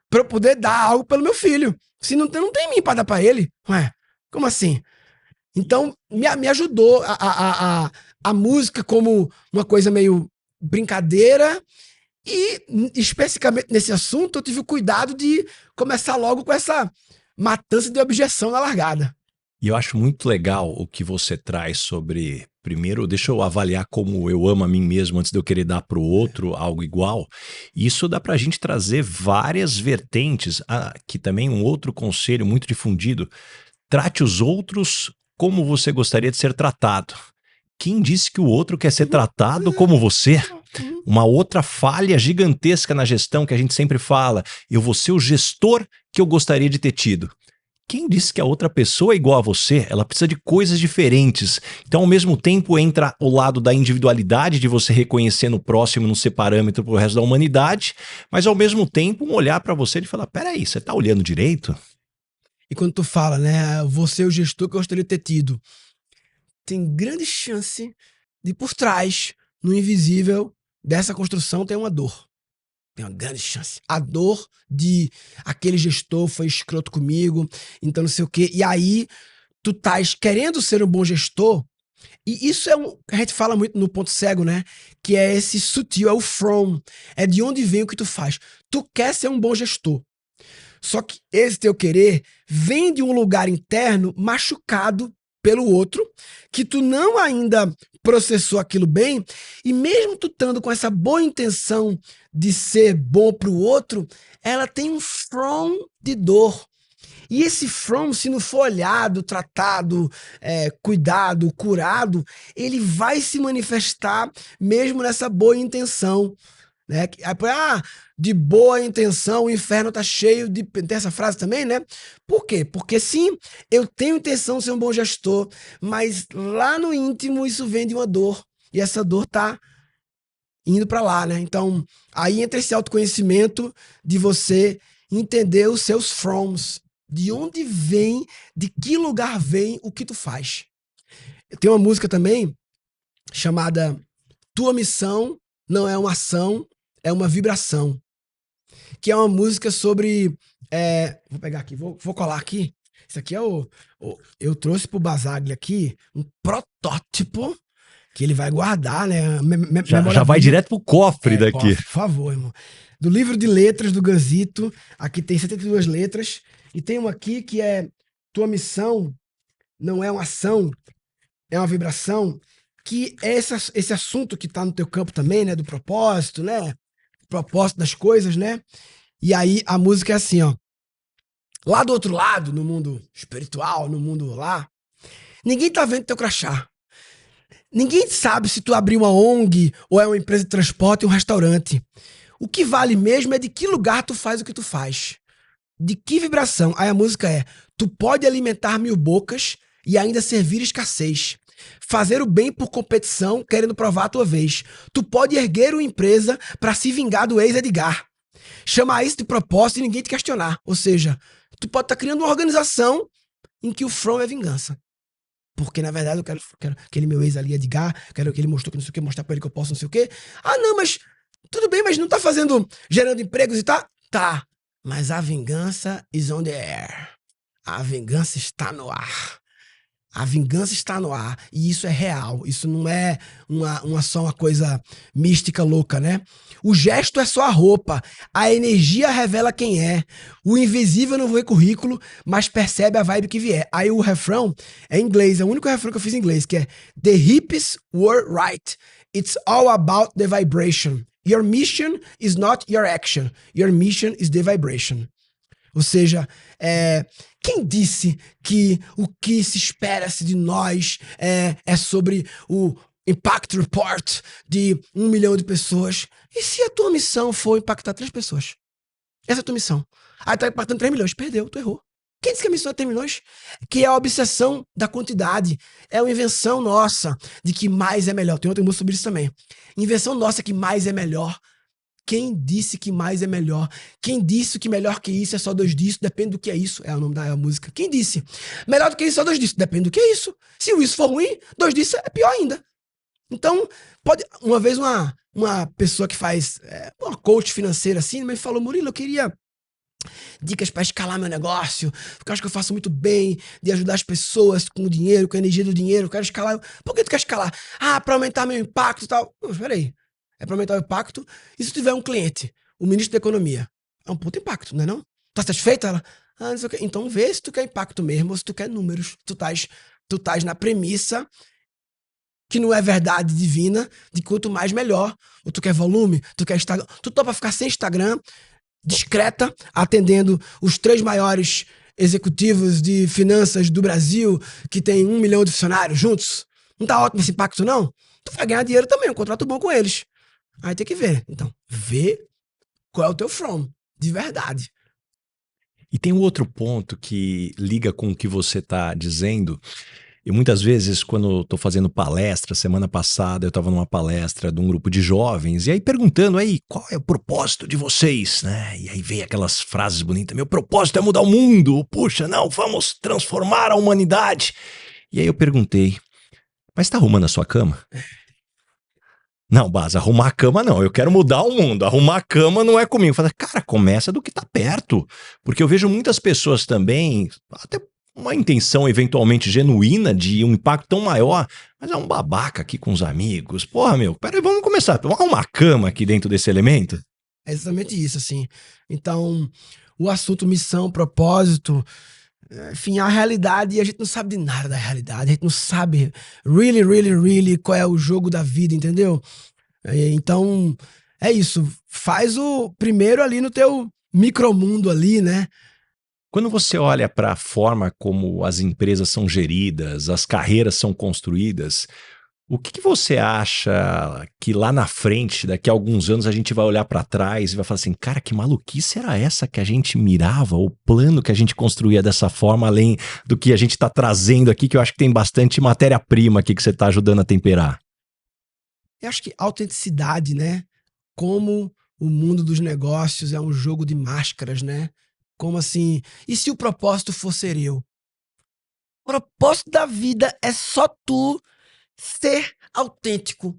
para eu poder dar algo pelo meu filho. Se não tem mim para dar para ele. Ué, como assim? Então, me ajudou a música como uma coisa meio brincadeira e, especificamente nesse assunto, eu tive o cuidado de começar logo com essa matança de objeção na largada.
E eu acho muito legal o que você traz sobre, primeiro, deixa eu avaliar como eu amo a mim mesmo antes de eu querer dar para o outro algo igual. Isso dá para a gente trazer várias vertentes, que também um outro conselho muito difundido, trate os outros como você gostaria de ser tratado. Quem disse que o outro quer ser tratado como você? Uma outra falha gigantesca na gestão que a gente sempre fala, eu vou ser o gestor que eu gostaria de ter tido. Quem disse que a outra pessoa é igual a você? Ela precisa de coisas diferentes. Então, ao mesmo tempo, entra o lado da individualidade, de você reconhecer no próximo, não ser parâmetro para o resto da humanidade, mas ao mesmo tempo, um olhar para você e falar, peraí, você tá olhando direito?
E quando tu fala, né, você é o gestor que eu gostaria de ter tido, tem grande chance de por trás, no invisível dessa construção, tem uma dor. Tem uma grande chance. A dor de aquele gestor foi escroto comigo, então não sei o quê. E aí, tu estás querendo ser um bom gestor, e isso é a gente fala muito no ponto cego, né? Que é esse sutil, é o from. É de onde vem o que tu faz. Tu quer ser um bom gestor. Só que esse teu querer vem de um lugar interno machucado pelo outro, que tu não ainda processou aquilo bem, e mesmo tu estando com essa boa intenção de ser bom pro outro, ela tem um from de dor. E esse from, se não for olhado, tratado, cuidado, curado, ele vai se manifestar mesmo nessa boa intenção. Né? De boa intenção o inferno tá cheio de... Tem essa frase também, né? Por quê? Porque sim, eu tenho intenção de ser um bom gestor, mas lá no íntimo isso vem de uma dor, e essa dor tá indo para lá, né? Então, aí entra esse autoconhecimento de você entender os seus froms, De onde vem, de que lugar vem o que tu faz? Tem uma música também chamada Tua Missão Não É Uma Ação, É Uma Vibração. Que é uma música sobre... vou pegar aqui, vou colar aqui. Isso aqui é eu trouxe pro Basaglia aqui um protótipo que ele vai guardar, né?
Já vai direto pro cofre daqui.
Cofre, por favor, irmão. Do livro de letras do Ganzito. Aqui tem 72 letras. E tem uma aqui que é Tua Missão Não É Uma Ação, É Uma Vibração. Que é esse assunto que tá no teu campo também, né? Do propósito, né? Propósito das coisas, né? E aí a música é assim, ó. Lá do outro lado, no mundo espiritual, no mundo lá, ninguém tá vendo teu crachá. Ninguém sabe se tu abrir uma ONG ou é uma empresa de transporte ou um restaurante. O que vale mesmo é de que lugar tu faz o que tu faz. De que vibração. Aí a música é: tu pode alimentar 1000 bocas e ainda servir escassez. Fazer o bem por competição, querendo provar a tua vez. Tu pode erguer uma empresa para se vingar do ex-Edgar. Chamar isso de propósito e ninguém te questionar. Ou seja, tu pode estar criando uma organização em que o from é vingança. Porque, na verdade, eu quero aquele meu ex ali, Edgar, quero que ele mostrou que não sei o que, mostrar pra ele que eu posso não sei o que. Ah, não, mas tudo bem, mas não tá gerando empregos e tá? Tá. Mas a vingança is on the air. A vingança está no ar. A vingança está no ar. E isso é real. Isso não é só uma coisa mística louca, né? O gesto é só a roupa. A energia revela quem é. O invisível não vê currículo, mas percebe a vibe que vier. Aí o refrão é em inglês. É o único refrão que eu fiz em inglês, que é: The hips were right. It's all about the vibration. Your mission is not your action. Your mission is the vibration. Ou seja, quem disse que o que se espera-se de nós é sobre o Impact Report de 1 milhão de pessoas? E se a tua missão for impactar 3 pessoas? Essa é a tua missão. Aí tá impactando 3 milhões. Perdeu, tu errou. Quem disse que a missão é 3 milhões? Que é a obsessão da quantidade. É uma invenção nossa de que mais é melhor. Tem outra música sobre isso também. Invenção nossa que mais é melhor. Quem disse que mais é melhor? Quem disse que melhor que isso é só 2 disso? Depende do que é isso. É o nome da música. Quem disse? Melhor do que isso é só 2 disso? Depende do que é isso. Se o isso for ruim, 2 disso é pior ainda. Então, uma vez uma pessoa que faz uma coach financeira assim, me falou: Murilo, eu queria dicas para escalar meu negócio, porque eu acho que eu faço muito bem de ajudar as pessoas com o dinheiro, com a energia do dinheiro. Eu quero escalar. Por que tu quer escalar? Ah, para aumentar meu impacto e tal. Espera aí. É para aumentar o impacto. E se tiver um cliente, o ministro da Economia? É um puto impacto, não é não? Tá satisfeita? Ela? Ah, não sei o quê. Então vê se tu quer impacto mesmo ou se tu quer números. Tu estás na premissa que não é verdade divina de quanto mais melhor. Ou tu quer volume? Tu quer Instagram? Tu topa ficar sem Instagram, discreta, atendendo os 3 maiores executivos de finanças do Brasil, que tem 1 milhão de funcionários juntos? Não tá ótimo esse impacto, não? Tu vai ganhar dinheiro também, um contrato bom com eles. Aí tem que ver. Então, vê qual é o teu from, de verdade.
E tem um outro ponto que liga com o que você está dizendo. E muitas vezes, quando eu estou fazendo palestra, semana passada eu estava numa palestra de um grupo de jovens, e aí perguntando aí, qual é o propósito de vocês, né? E aí veio aquelas frases bonitas: meu propósito é mudar o mundo, puxa, não, vamos transformar a humanidade. E aí eu perguntei: mas tá arrumando a sua cama? Não, Bas, arrumar a cama não, eu quero mudar o mundo, arrumar a cama não é comigo. Eu falei: cara, começa do que tá perto, porque eu vejo muitas pessoas também, até uma intenção eventualmente genuína de um impacto tão maior, mas é um babaca aqui com os amigos. Porra, meu, peraí, vamos começar, vamos arrumar a cama aqui dentro desse elemento?
É exatamente isso, assim. Então, o assunto missão, propósito, enfim, a realidade, a gente não sabe de nada da realidade, a gente não sabe really qual é o jogo da vida, entendeu? Então, é isso. Faz o primeiro ali no teu micromundo ali, né?
Quando você olha para a forma como as empresas são geridas, as carreiras são construídas, o que você acha que lá na frente, daqui a alguns anos, a gente vai olhar para trás e vai falar assim: cara, que maluquice era essa que a gente mirava, o plano que a gente construía dessa forma, além do que a gente está trazendo aqui, que eu acho que tem bastante matéria-prima aqui que você está ajudando a temperar?
Eu acho que autenticidade, né? Como o mundo dos negócios é um jogo de máscaras, né? Como assim? E se o propósito for ser eu? O propósito da vida é só tu ser autêntico.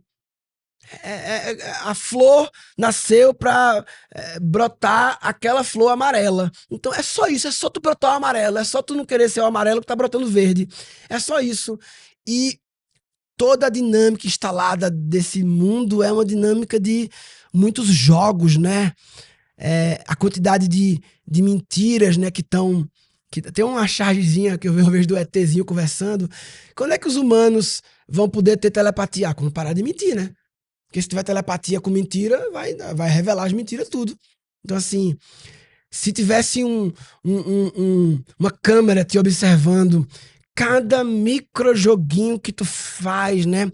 A flor nasceu pra brotar aquela flor amarela. Então é só isso, é só tu brotar o amarelo, é só tu não querer ser o amarelo que tá brotando verde. É só isso. E toda a dinâmica instalada desse mundo é uma dinâmica de muitos jogos, né? A quantidade de mentiras, né, que estão... Tem uma chargezinha que eu vejo do ETzinho conversando. Quando é que os humanos vão poder ter telepatia? Quando parar de mentir, né? Porque se tiver telepatia com mentira, vai revelar as mentiras tudo. Então, assim, se tivesse uma câmera te observando, cada microjoguinho que tu faz, né?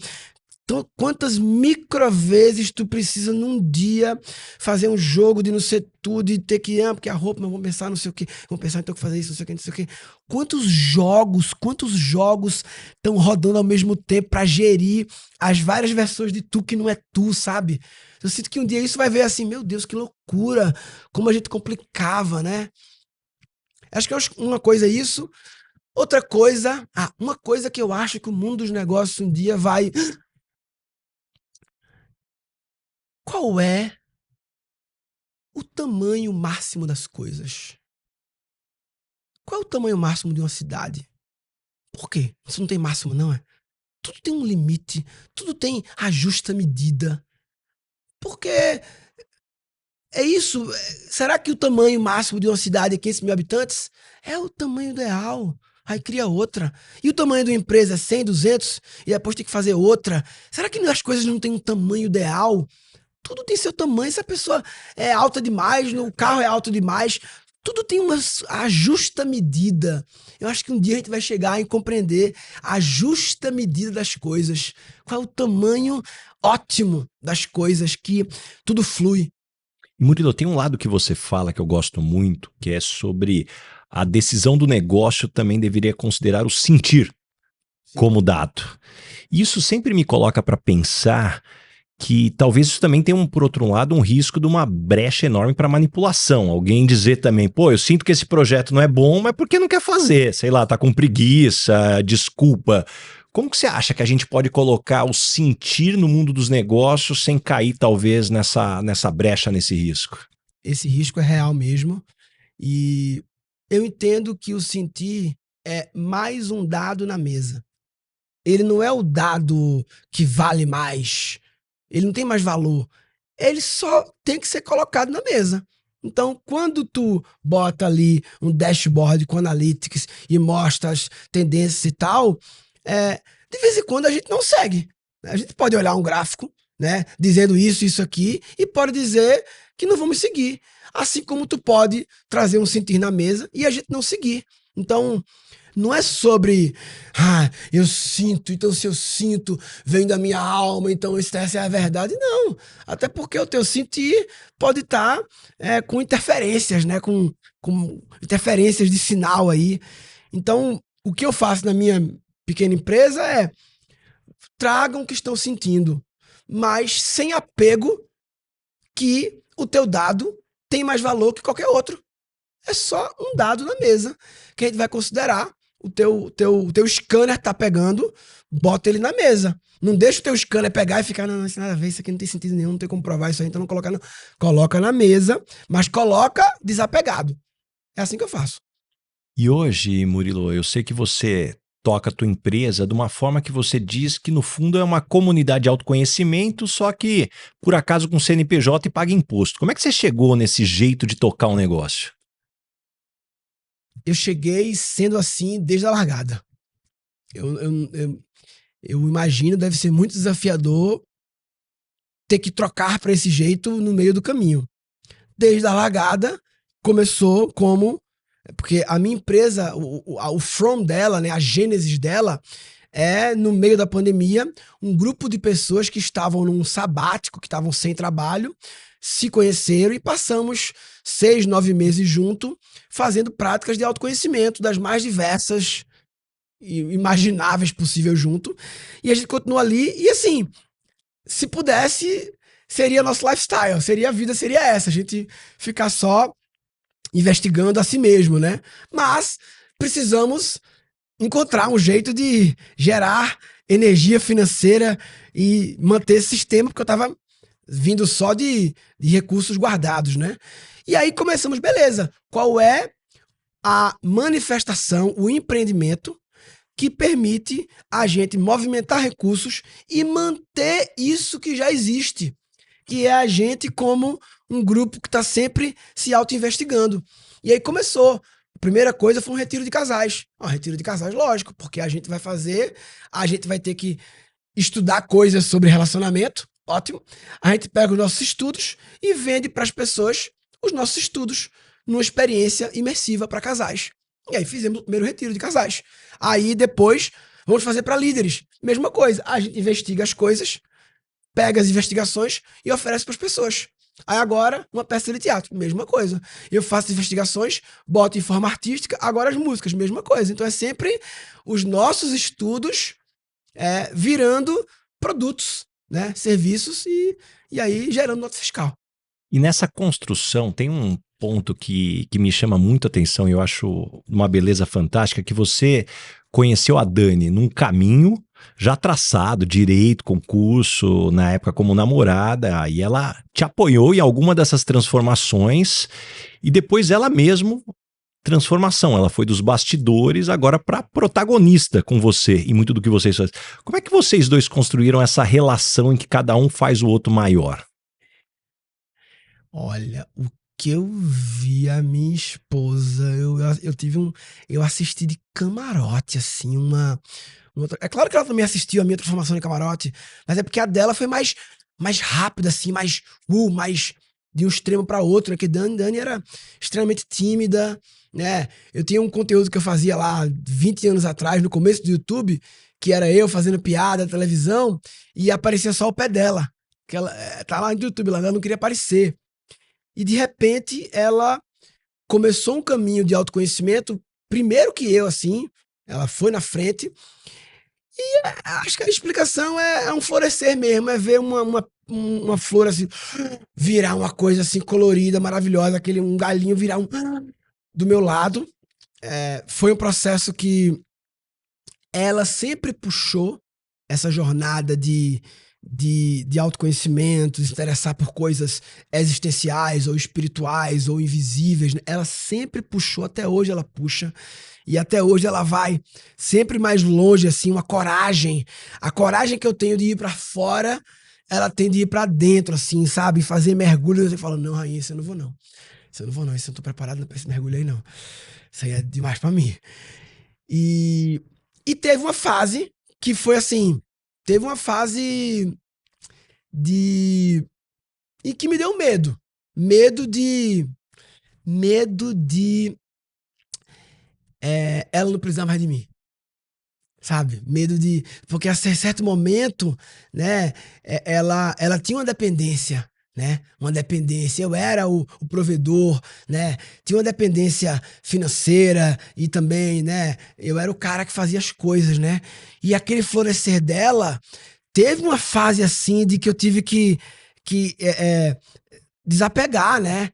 Então, quantas microvezes tu precisa num dia fazer um jogo de não ser tudo e ter que, porque a roupa, mas vamos pensar não sei o quê, vamos pensar então que fazer isso, não sei o quê, não sei o quê. Quantos jogos estão rodando ao mesmo tempo pra gerir as várias versões de tu que não é tu, sabe? Eu sinto que um dia isso vai ver assim, meu Deus, que loucura, como a gente complicava, né? Acho que uma coisa é isso. Outra coisa, uma coisa que eu acho que o mundo dos negócios um dia vai... Qual é o tamanho máximo das coisas? Qual é o tamanho máximo de uma cidade? Por quê? Isso não tem máximo, não é? Tudo tem um limite, tudo tem a justa medida. Porque é isso. Será que o tamanho máximo de uma cidade é 500 mil habitantes? É o tamanho ideal. Aí cria outra. E o tamanho de uma empresa é 100, 200, e depois tem que fazer outra. Será que as coisas não têm um tamanho ideal? Tudo tem seu tamanho. Se a pessoa é alta demais, o carro é alto demais, tudo tem a justa medida. Eu acho que um dia a gente vai chegar em compreender a justa medida das coisas. Qual é o tamanho ótimo das coisas, que tudo flui.
Murilo, tem um lado que você fala que eu gosto muito, que é sobre a decisão do negócio também deveria considerar o sentir como dado. Isso sempre me coloca para pensar que talvez isso também tenha, por outro lado, um risco de uma brecha enorme para manipulação. Alguém dizer também, pô, eu sinto que esse projeto não é bom, mas por que não quer fazer? Sei lá, tá com preguiça, desculpa. Como que você acha que a gente pode colocar o sentir no mundo dos negócios sem cair, talvez, nessa brecha, nesse risco?
Esse risco é real mesmo. E eu entendo que o sentir é mais um dado na mesa. Ele não é o dado que vale mais. Ele não tem mais valor. Ele só tem que ser colocado na mesa. Então, quando tu bota ali um dashboard com analytics e mostra as tendências e tal, de vez em quando a gente não segue. A gente pode olhar um gráfico, né, dizendo isso aqui, e pode dizer que não vamos seguir. Assim como tu pode trazer um sentir na mesa e a gente não seguir. Então, não é sobre, eu sinto, então se eu sinto, vem da minha alma, então essa é a verdade. Não, até porque o teu sentir pode estar com interferências, né? Com interferências de sinal aí. Então, o que eu faço na minha pequena empresa é tragam o que estão sentindo, mas sem apego que o teu dado tem mais valor que qualquer outro. É só um dado na mesa que a gente vai considerar. O teu scanner tá pegando, bota ele na mesa. Não deixa o teu scanner pegar e ficar, não, isso nada a ver, isso aqui não tem sentido nenhum, não tem como provar isso aí, então não coloca, não. Coloca na mesa, mas coloca desapegado. É assim que eu faço.
E hoje, Murilo, eu sei que você toca a tua empresa de uma forma que você diz que no fundo é uma comunidade de autoconhecimento, só que por acaso com CNPJ e paga imposto. Como é que você chegou nesse jeito de tocar um negócio?
Eu cheguei sendo assim desde a largada. Eu imagino, deve ser muito desafiador ter que trocar para esse jeito no meio do caminho. Desde a largada, começou como... Porque a minha empresa, o from dela, né, a gênesis dela, é, no meio da pandemia, um grupo de pessoas que estavam num sabático, que estavam sem trabalho, se conheceram e passamos 6, 9 meses junto, fazendo práticas de autoconhecimento das mais diversas e imagináveis possível junto. E a gente continua ali e assim, se pudesse, seria nosso lifestyle, seria a vida, seria essa, a gente ficar só investigando a si mesmo, né? Mas precisamos encontrar um jeito de gerar energia financeira e manter esse sistema, porque eu estava vindo só de recursos guardados, né? E aí começamos, beleza, qual é a manifestação, o empreendimento que permite a gente movimentar recursos e manter isso que já existe, que é a gente como um grupo que está sempre se auto-investigando. E aí começou. A primeira coisa foi um retiro de casais. Retiro de casais, lógico, porque a gente vai ter que estudar coisas sobre relacionamento, ótimo. A gente pega os nossos estudos e vende para as pessoas os nossos estudos numa experiência imersiva para casais. E aí fizemos o primeiro retiro de casais. Aí depois vamos fazer para líderes. Mesma coisa, a gente investiga as coisas, pega as investigações e oferece para as pessoas. Aí agora, uma peça de teatro, mesma coisa. Eu faço investigações, boto em forma artística, agora as músicas, mesma coisa. Então é sempre os nossos estudos virando produtos, né? Serviços e aí gerando nota fiscal.
E nessa construção tem um ponto que me chama muito a atenção e eu acho uma beleza fantástica, que você conheceu a Dani num caminho já traçado, direito, concurso, na época como namorada, e ela te apoiou em alguma dessas transformações e depois ela mesmo, transformação, ela foi dos bastidores agora para protagonista com você e muito do que vocês fazem. Como é que vocês dois construíram essa relação em que cada um faz o outro maior?
Olha, o que eu vi a minha esposa, eu assisti de camarote, assim, é claro que ela também assistiu a minha transformação de camarote, mas é porque a dela foi mais rápida, assim, mais de um extremo para outro, né? Que Dani era extremamente tímida, né? Eu tinha um conteúdo que eu fazia lá 20 anos atrás, no começo do YouTube, que era eu fazendo piada na televisão, e aparecia só o pé dela, que ela tá lá no YouTube, ela não queria aparecer. E de repente ela começou um caminho de autoconhecimento, primeiro que eu, assim, ela foi na frente. E acho que a explicação é um florescer mesmo, é ver uma flor assim, virar uma coisa assim colorida, maravilhosa, um galinho virar do meu lado. Foi um processo que ela sempre puxou essa jornada de autoconhecimento, de se interessar por coisas existenciais ou espirituais ou invisíveis, né? Ela sempre puxou, até hoje ela puxa, e até hoje ela vai sempre mais longe, assim, a coragem que eu tenho de ir pra fora, ela tem de ir pra dentro, assim, sabe, fazer mergulhos. Eu falo, não, Rainha, isso eu não vou não, isso eu não tô preparado pra esse mergulho aí não, isso aí é demais pra mim. E teve uma fase que foi assim, em que me deu medo de ela não precisar mais de mim, sabe? Porque a certo momento, né, ela tinha uma dependência, né? Uma dependência, eu era o provedor, né? Tinha uma dependência financeira e também, né, eu era o cara que fazia as coisas, né? E aquele florescer dela teve uma fase assim de que eu tive que desapegar, né?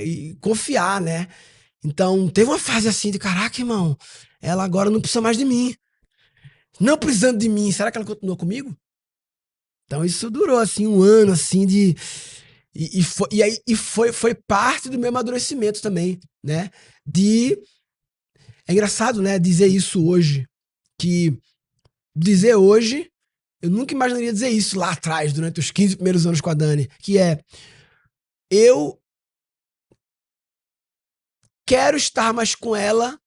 E confiar, né? Então, teve uma fase assim de, caraca, irmão, ela agora não precisa mais de mim. Não precisando de mim, será que ela continuou comigo? Então, isso durou, assim, um ano, assim, E foi parte do meu amadurecimento também, né? É engraçado, né, dizer isso hoje, eu nunca imaginaria dizer isso lá atrás, durante os 15 primeiros anos com a Dani, que eu quero estar mais com ela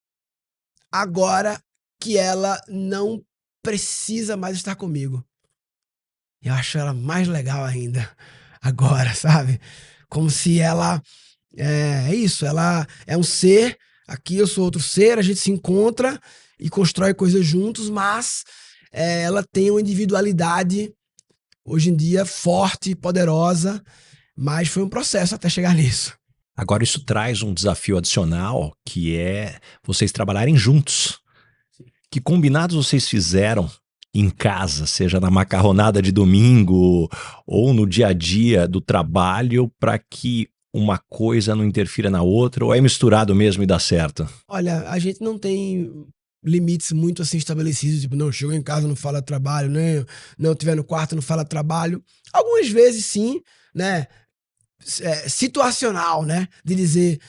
agora que ela não precisa mais estar comigo. Eu acho ela mais legal ainda agora, sabe? Como se ela é isso, ela é um ser, aqui eu sou outro ser, a gente se encontra e constrói coisas juntos, mas ela tem uma individualidade hoje em dia forte, poderosa, mas foi um processo até chegar nisso.
Agora isso traz um desafio adicional, que é vocês trabalharem juntos. Que combinados vocês fizeram em casa, seja na macarronada de domingo ou no dia a dia do trabalho, para que uma coisa não interfira na outra, ou é misturado mesmo e dá certo?
Olha, a gente não tem limites muito assim estabelecidos, tipo, não, chegou em casa, não fala trabalho, né? Não, tiver no quarto, não fala trabalho. Algumas vezes sim, né? Situacional, né? De dizer,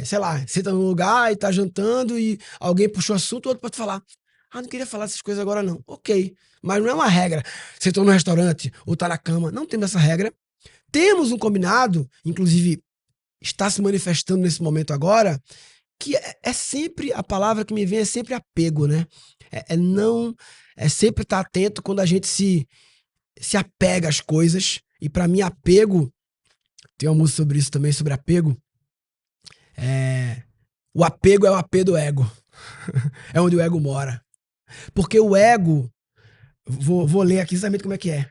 sei lá, você tá num lugar e tá jantando e alguém puxou assunto, o outro pode falar, não queria falar essas coisas agora não. Ok, mas não é uma regra. Você tá no restaurante ou tá na cama, não temos essa regra. Temos um combinado, inclusive está se manifestando nesse momento agora, que é sempre, a palavra que me vem é sempre apego, né? Não, é sempre estar atento quando a gente se apega às coisas. E para mim, apego, tem uma música sobre isso também, sobre apego. O apego é o apego do ego. É onde o ego mora. Porque o ego, vou ler aqui exatamente como é que é.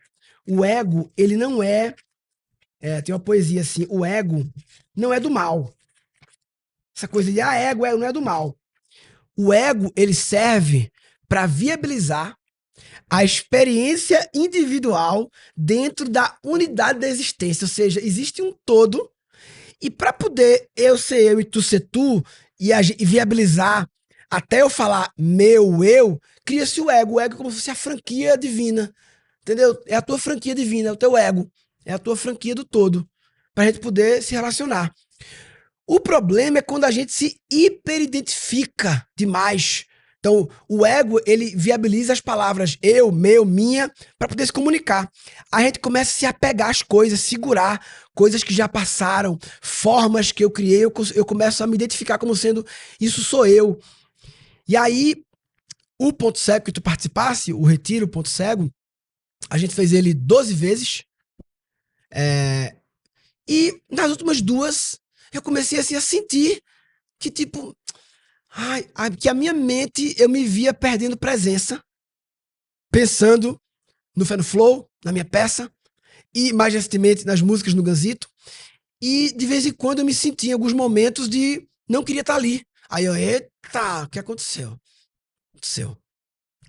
O ego, ele não tem uma poesia assim, o ego não é do mal. Essa coisa de, ego não é do mal. O ego, ele serve para viabilizar a experiência individual dentro da unidade da existência. Ou seja, existe um todo, e para poder eu ser eu e tu ser tu, e viabilizar até eu falar meu eu, cria-se o ego. O ego é como se fosse a franquia divina. Entendeu? É a tua franquia divina, é o teu ego. É a tua franquia do todo. Pra gente poder se relacionar. O problema é quando a gente se hiperidentifica demais. Então, o ego, ele viabiliza as palavras eu, meu, minha, para poder se comunicar. A gente começa a se apegar às coisas, segurar coisas que já passaram, formas que eu criei, eu começo a me identificar como sendo isso sou eu. E aí, o Ponto Cego que tu participasse, o Retiro, o Ponto Cego, a gente fez ele 12 vezes. E nas últimas 2, eu comecei assim, a sentir que, tipo, que a minha mente, eu me via perdendo presença, pensando no Fé no Flow, na minha peça, e mais recentemente nas músicas no Ganzito. E de vez em quando eu me sentia em alguns momentos de não queria estar ali. Aí eu, eita, o que aconteceu?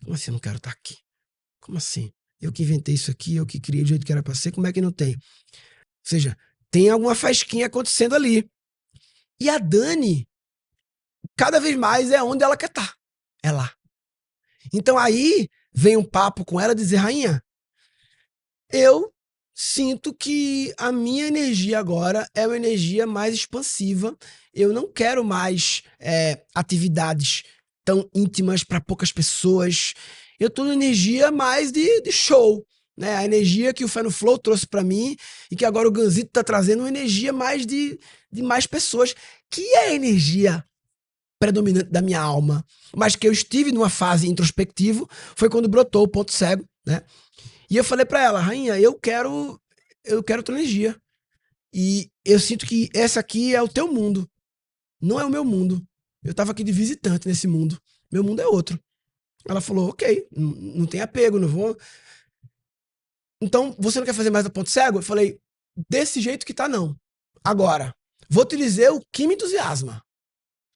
Como assim eu não quero estar aqui? Como assim? Eu que inventei isso aqui, eu que criei do jeito que era pra ser, como é que não tem? Ou seja, tem alguma fasquinha acontecendo ali. E a Dani, cada vez mais é onde ela quer estar. É lá. Então aí vem um papo com ela dizer, rainha, eu sinto que a minha energia agora é uma energia mais expansiva. Eu não quero mais atividades tão íntimas para poucas pessoas. Eu tô numa energia mais de show. Né? A energia que o Fé no Flow trouxe para mim e que agora o Ganzito tá trazendo uma energia mais de mais pessoas, que é a energia predominante da minha alma, mas que eu estive numa fase introspectiva, foi quando brotou o Ponto Cego, né? E eu falei para ela, rainha, eu quero tua energia. E eu sinto que essa aqui é o teu mundo, não é o meu mundo. Eu tava aqui de visitante nesse mundo, meu mundo é outro. Ela falou, ok, não tem apego, não vou... Então, você não quer fazer mais do Ponto Cego? Eu falei, desse jeito que tá, não. Agora, vou te dizer o que me entusiasma.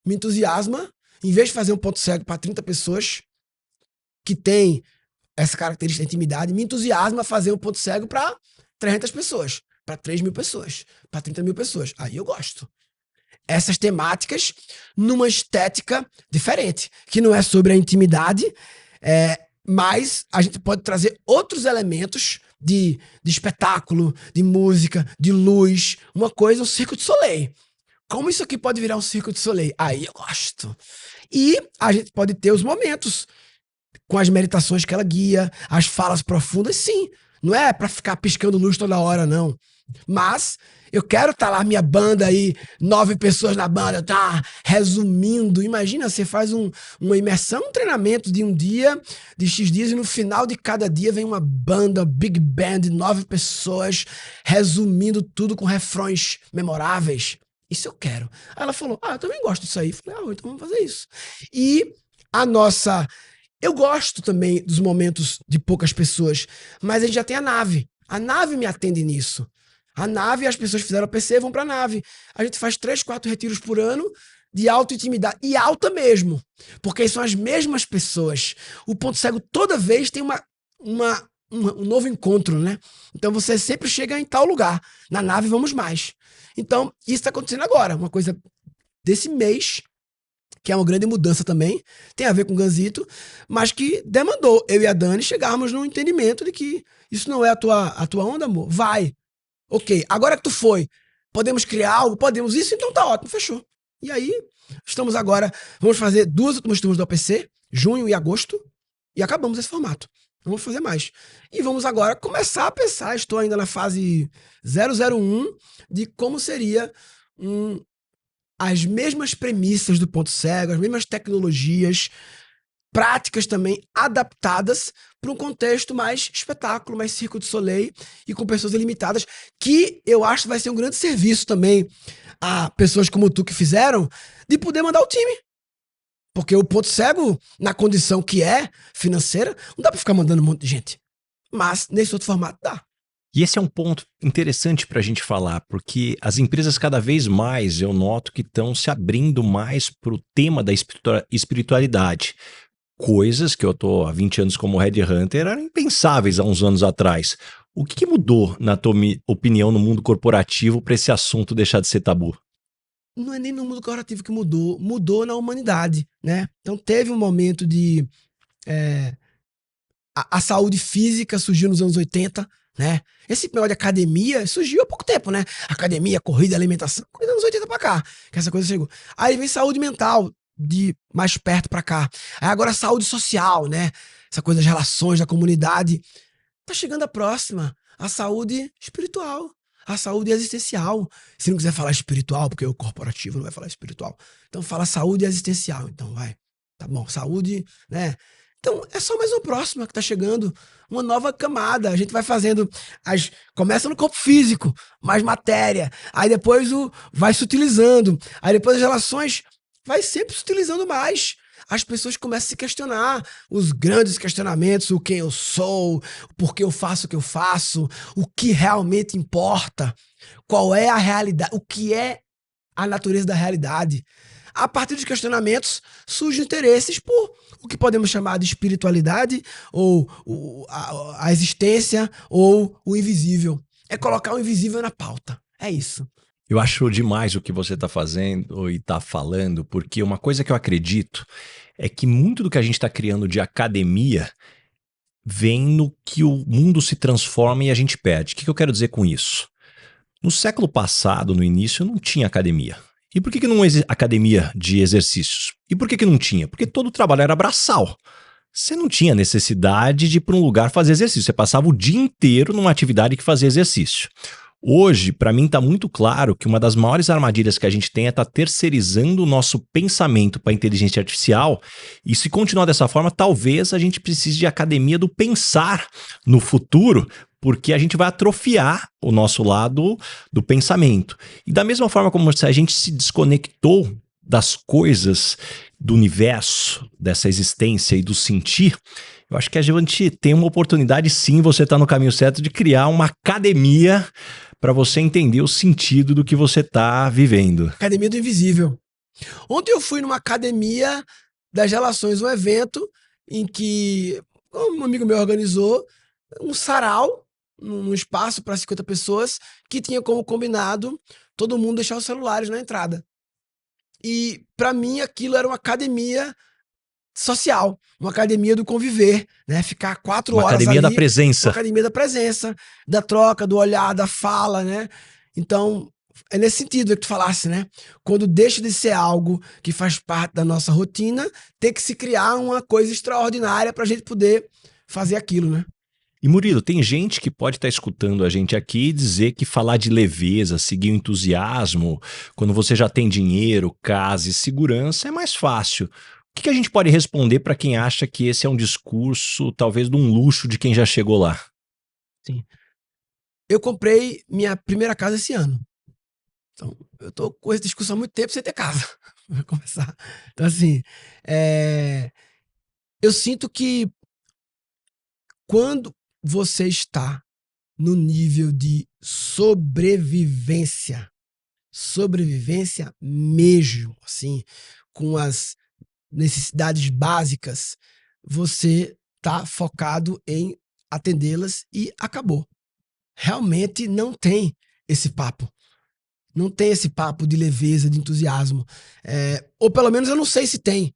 Me entusiasma, em vez de fazer um Ponto Cego para 30 pessoas, que tem essa característica de intimidade, me entusiasma fazer um Ponto Cego para 300 pessoas, para 3.000 pessoas, para 30.000 pessoas. Aí eu gosto. Essas temáticas numa estética diferente, que não é sobre a intimidade, mas a gente pode trazer outros elementos de espetáculo, de música, de luz, uma coisa, um Circo de Soleil. Como isso aqui pode virar um Circo de Soleil? Aí eu gosto. E a gente pode ter os momentos com as meditações que ela guia, as falas profundas, sim. Não é pra ficar piscando luz toda hora, não. Mas eu quero estar lá, minha banda aí, 9 pessoas na banda, tá resumindo. Imagina, você faz uma imersão, um treinamento de um dia, de X dias, e no final de cada dia vem uma banda, big band, de 9 pessoas, resumindo tudo com refrões memoráveis. Isso eu quero. Aí ela falou, eu também gosto disso aí. Eu falei, então vamos fazer isso. E eu gosto também dos momentos de poucas pessoas, mas a gente já tem a nave. A nave me atende nisso. A nave, as pessoas fizeram a PC, vão pra nave. A gente faz 3, 4 retiros por ano de alta intimidade. E alta mesmo. Porque são as mesmas pessoas. O Ponto Cego toda vez tem um novo encontro, né? Então você sempre chega em tal lugar. Na nave vamos mais. Então, isso está acontecendo agora, uma coisa desse mês, que é uma grande mudança também, tem a ver com o Ganzito, mas que demandou eu e a Dani chegarmos num entendimento de que isso não é a tua onda, amor? Vai. Ok, agora que tu foi, podemos criar algo? Podemos isso? Então tá ótimo, fechou. E aí, estamos agora, vamos fazer 2 últimas turmas do OPC, junho e agosto, e acabamos esse formato. Não vamos fazer mais. E vamos agora começar a pensar, estou ainda na fase 001, de como seria as mesmas premissas do ponto cego, as mesmas tecnologias, práticas também adaptadas para um contexto mais espetáculo, mais Circo du Soleil e com pessoas ilimitadas, que eu acho que vai ser um grande serviço também a pessoas como tu que fizeram, de poder mandar o time. Porque o ponto cego, na condição que é financeira, não dá para ficar mandando um monte de gente. Mas nesse outro formato dá.
E esse é um ponto interessante para a gente falar, porque as empresas cada vez mais, eu noto que estão se abrindo mais para o tema da espiritualidade. Coisas que eu estou há 20 anos como headhunter eram impensáveis há uns anos atrás. O que mudou, na tua opinião, no mundo corporativo para esse assunto deixar de ser tabu?
Não é nem no mundo corporativo que mudou na humanidade, né? Então teve um momento de... a saúde física surgiu nos anos 80, né? Esse negócio de academia surgiu há pouco tempo, né? Academia, corrida, alimentação, coisa dos anos 80 pra cá, que essa coisa chegou. Aí vem saúde mental, de mais perto pra cá. Aí agora saúde social, né? Essa coisa das relações, da comunidade. Tá chegando a próxima, a saúde espiritual, a saúde existencial. Se não quiser falar espiritual, porque o corporativo não vai falar espiritual. Então fala saúde existencial, então vai. Tá bom, saúde, né? Então é só mais uma próxima que tá chegando, uma nova camada. A gente vai fazendo, começa no corpo físico, mais matéria. Aí depois vai se utilizando. Aí depois as relações vai sempre se utilizando mais. As pessoas começam a se questionar, os grandes questionamentos, o quem eu sou, por que eu faço o que eu faço, o que realmente importa, qual é a realidade, o que é a natureza da realidade. A partir dos questionamentos surgem interesses por o que podemos chamar de espiritualidade, ou a existência, ou o invisível. É colocar o invisível na pauta. É isso.
Eu acho demais o que você está fazendo e está falando, porque uma coisa que eu acredito é que muito do que a gente está criando de academia vem no que o mundo se transforma e a gente perde. O que eu quero dizer com isso? No século passado, no início, não tinha academia. E por que não academia de exercícios? E por que não tinha? Porque todo o trabalho era braçal. Você não tinha necessidade de ir para um lugar fazer exercício. Você passava o dia inteiro numa atividade que fazia exercício. Hoje, para mim, está muito claro que uma das maiores armadilhas que a gente tem é estar terceirizando o nosso pensamento para a inteligência artificial. E se continuar dessa forma, talvez a gente precise de academia do pensar no futuro, porque a gente vai atrofiar o nosso lado do pensamento. E da mesma forma como a gente se desconectou das coisas, do universo, dessa existência e do sentir, eu acho que a gente tem uma oportunidade, sim, você está no caminho certo, de criar uma academia para você entender o sentido do que você está vivendo.
Academia do Invisível. Ontem eu fui numa academia das relações, um evento em que um amigo meu organizou um sarau, num espaço para 50 pessoas, que tinha como combinado todo mundo deixar os celulares na entrada. E para mim aquilo era uma academia social, uma academia do conviver, né? Ficar 4 horas ali.
Uma academia da presença.
Uma academia da presença, da troca, do olhar, da fala, né? Então, é nesse sentido que tu falasse, né? Quando deixa de ser algo que faz parte da nossa rotina, tem que se criar uma coisa extraordinária pra gente poder fazer aquilo, né?
E Murilo, tem gente que pode estar escutando a gente aqui e dizer que falar de leveza, seguir o entusiasmo, quando você já tem dinheiro, casa e segurança, é mais fácil. O que a gente pode responder para quem acha que esse é um discurso, talvez, de um luxo de quem já chegou lá?
Sim. Eu comprei minha primeira casa esse ano. Então, eu tô com essa discussão há muito tempo sem ter casa. Vou começar. Então, assim, eu sinto que quando você está no nível de sobrevivência mesmo, assim, com as necessidades básicas, você tá focado em atendê-las e acabou. Realmente não tem esse papo Não tem esse papo de leveza, de entusiasmo. Ou pelo menos eu não sei se tem,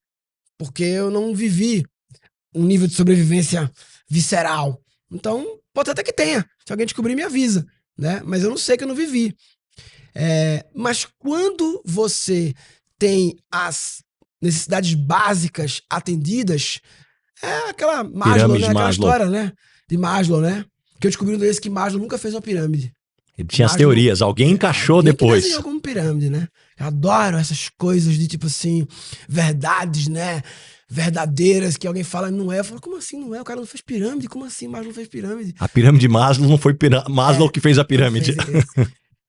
porque eu não vivi um nível de sobrevivência visceral. Então, pode até que tenha. Se alguém descobrir, me avisa, né? Mas eu não sei, que eu não vivi. Mas quando você tem as necessidades básicas atendidas, é aquela Maslow,
Pirâmide
né?
de
Aquela
Maslow.
história, né? De Maslow, né? Que eu descobri um deles que Maslow nunca fez uma pirâmide.
Ele tinha as
Maslow-
teorias, alguém encaixou
Alguém que
depois.
desenhou como pirâmide, né? Eu adoro essas coisas de tipo assim, verdades, né? Verdadeiras, que alguém fala não é. Eu falo, como assim não é? O cara não fez pirâmide? Como assim Maslow não fez pirâmide?
A pirâmide de Maslow não foi Maslow que fez a pirâmide.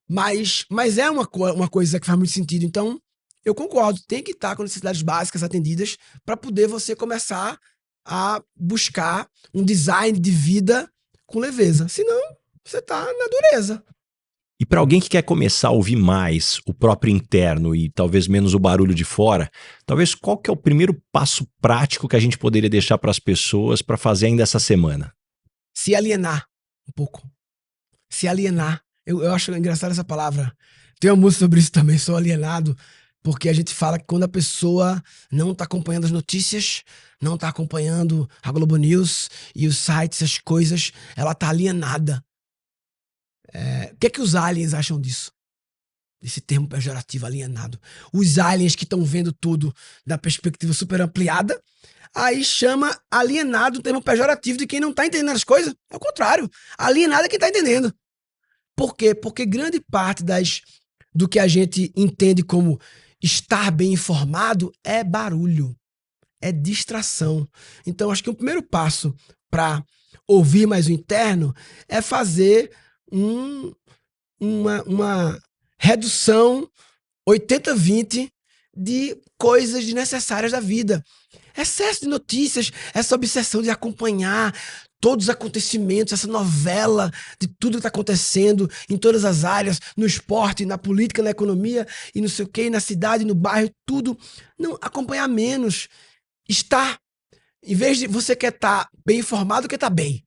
Mas é uma coisa que faz muito sentido. Então, eu concordo, tem que estar com necessidades básicas atendidas para poder você começar a buscar um design de vida com leveza. Senão, você tá na dureza.
E para alguém que quer começar a ouvir mais o próprio interno e talvez menos o barulho de fora, talvez qual que é o primeiro passo prático que a gente poderia deixar para as pessoas para fazer ainda essa semana?
Se alienar um pouco. Se alienar. Eu acho engraçada essa palavra. Tem uma música sobre isso também, sou alienado, porque a gente fala que quando a pessoa não tá acompanhando as notícias, não tá acompanhando a Globo News e os sites, as coisas, ela tá alienada. O que é que os aliens acham disso? Esse termo pejorativo, alienado. Os aliens que estão vendo tudo da perspectiva super ampliada, aí chama alienado o termo pejorativo de quem não tá entendendo as coisas. É o contrário. Alienado é quem tá entendendo. Por quê? Porque grande parte do que a gente entende como estar bem informado é barulho, é distração. Então, acho que o primeiro passo para ouvir mais o interno é fazer uma redução 80-20 de coisas desnecessárias da vida. Excesso de notícias, essa obsessão de acompanhar todos os acontecimentos, essa novela de tudo que está acontecendo em todas as áreas, no esporte, na política, na economia, e não sei o quê, na cidade, no bairro, tudo. Não, acompanhar menos. Estar, em vez de você quer estar bem informado, quer estar bem.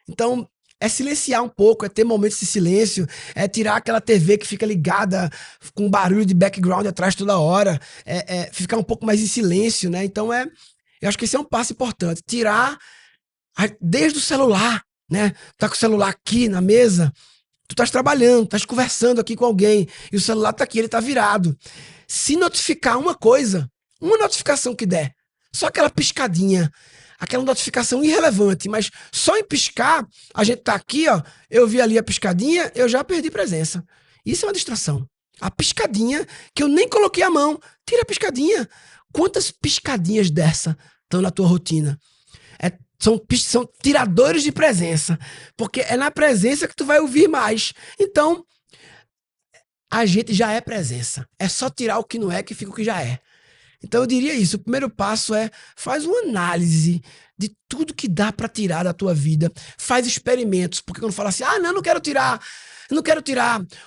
Então, é silenciar um pouco, é ter momentos de silêncio, é tirar aquela TV que fica ligada com barulho de background atrás toda hora, é ficar um pouco mais em silêncio, né? Então, eu acho que esse é um passo importante. Tirar desde o celular, né? Tá com o celular aqui na mesa, tu estás trabalhando, estás conversando aqui com alguém, e o celular tá aqui, ele tá virado. Se notificar uma coisa, uma notificação que der, só aquela piscadinha, aquela notificação irrelevante, mas só em piscar, a gente tá aqui, ó, eu vi ali a piscadinha, eu já perdi presença. Isso é uma distração. A piscadinha, que eu nem coloquei a mão, tira a piscadinha. Quantas piscadinhas dessa estão na tua rotina? São tiradores de presença, porque é na presença que tu vai ouvir mais. Então, a gente já é presença. É só tirar o que não é, que fica o que já é. Então, eu diria isso. O primeiro passo faz uma análise de tudo que dá para tirar da tua vida. Faz experimentos. Porque quando fala assim, não quero tirar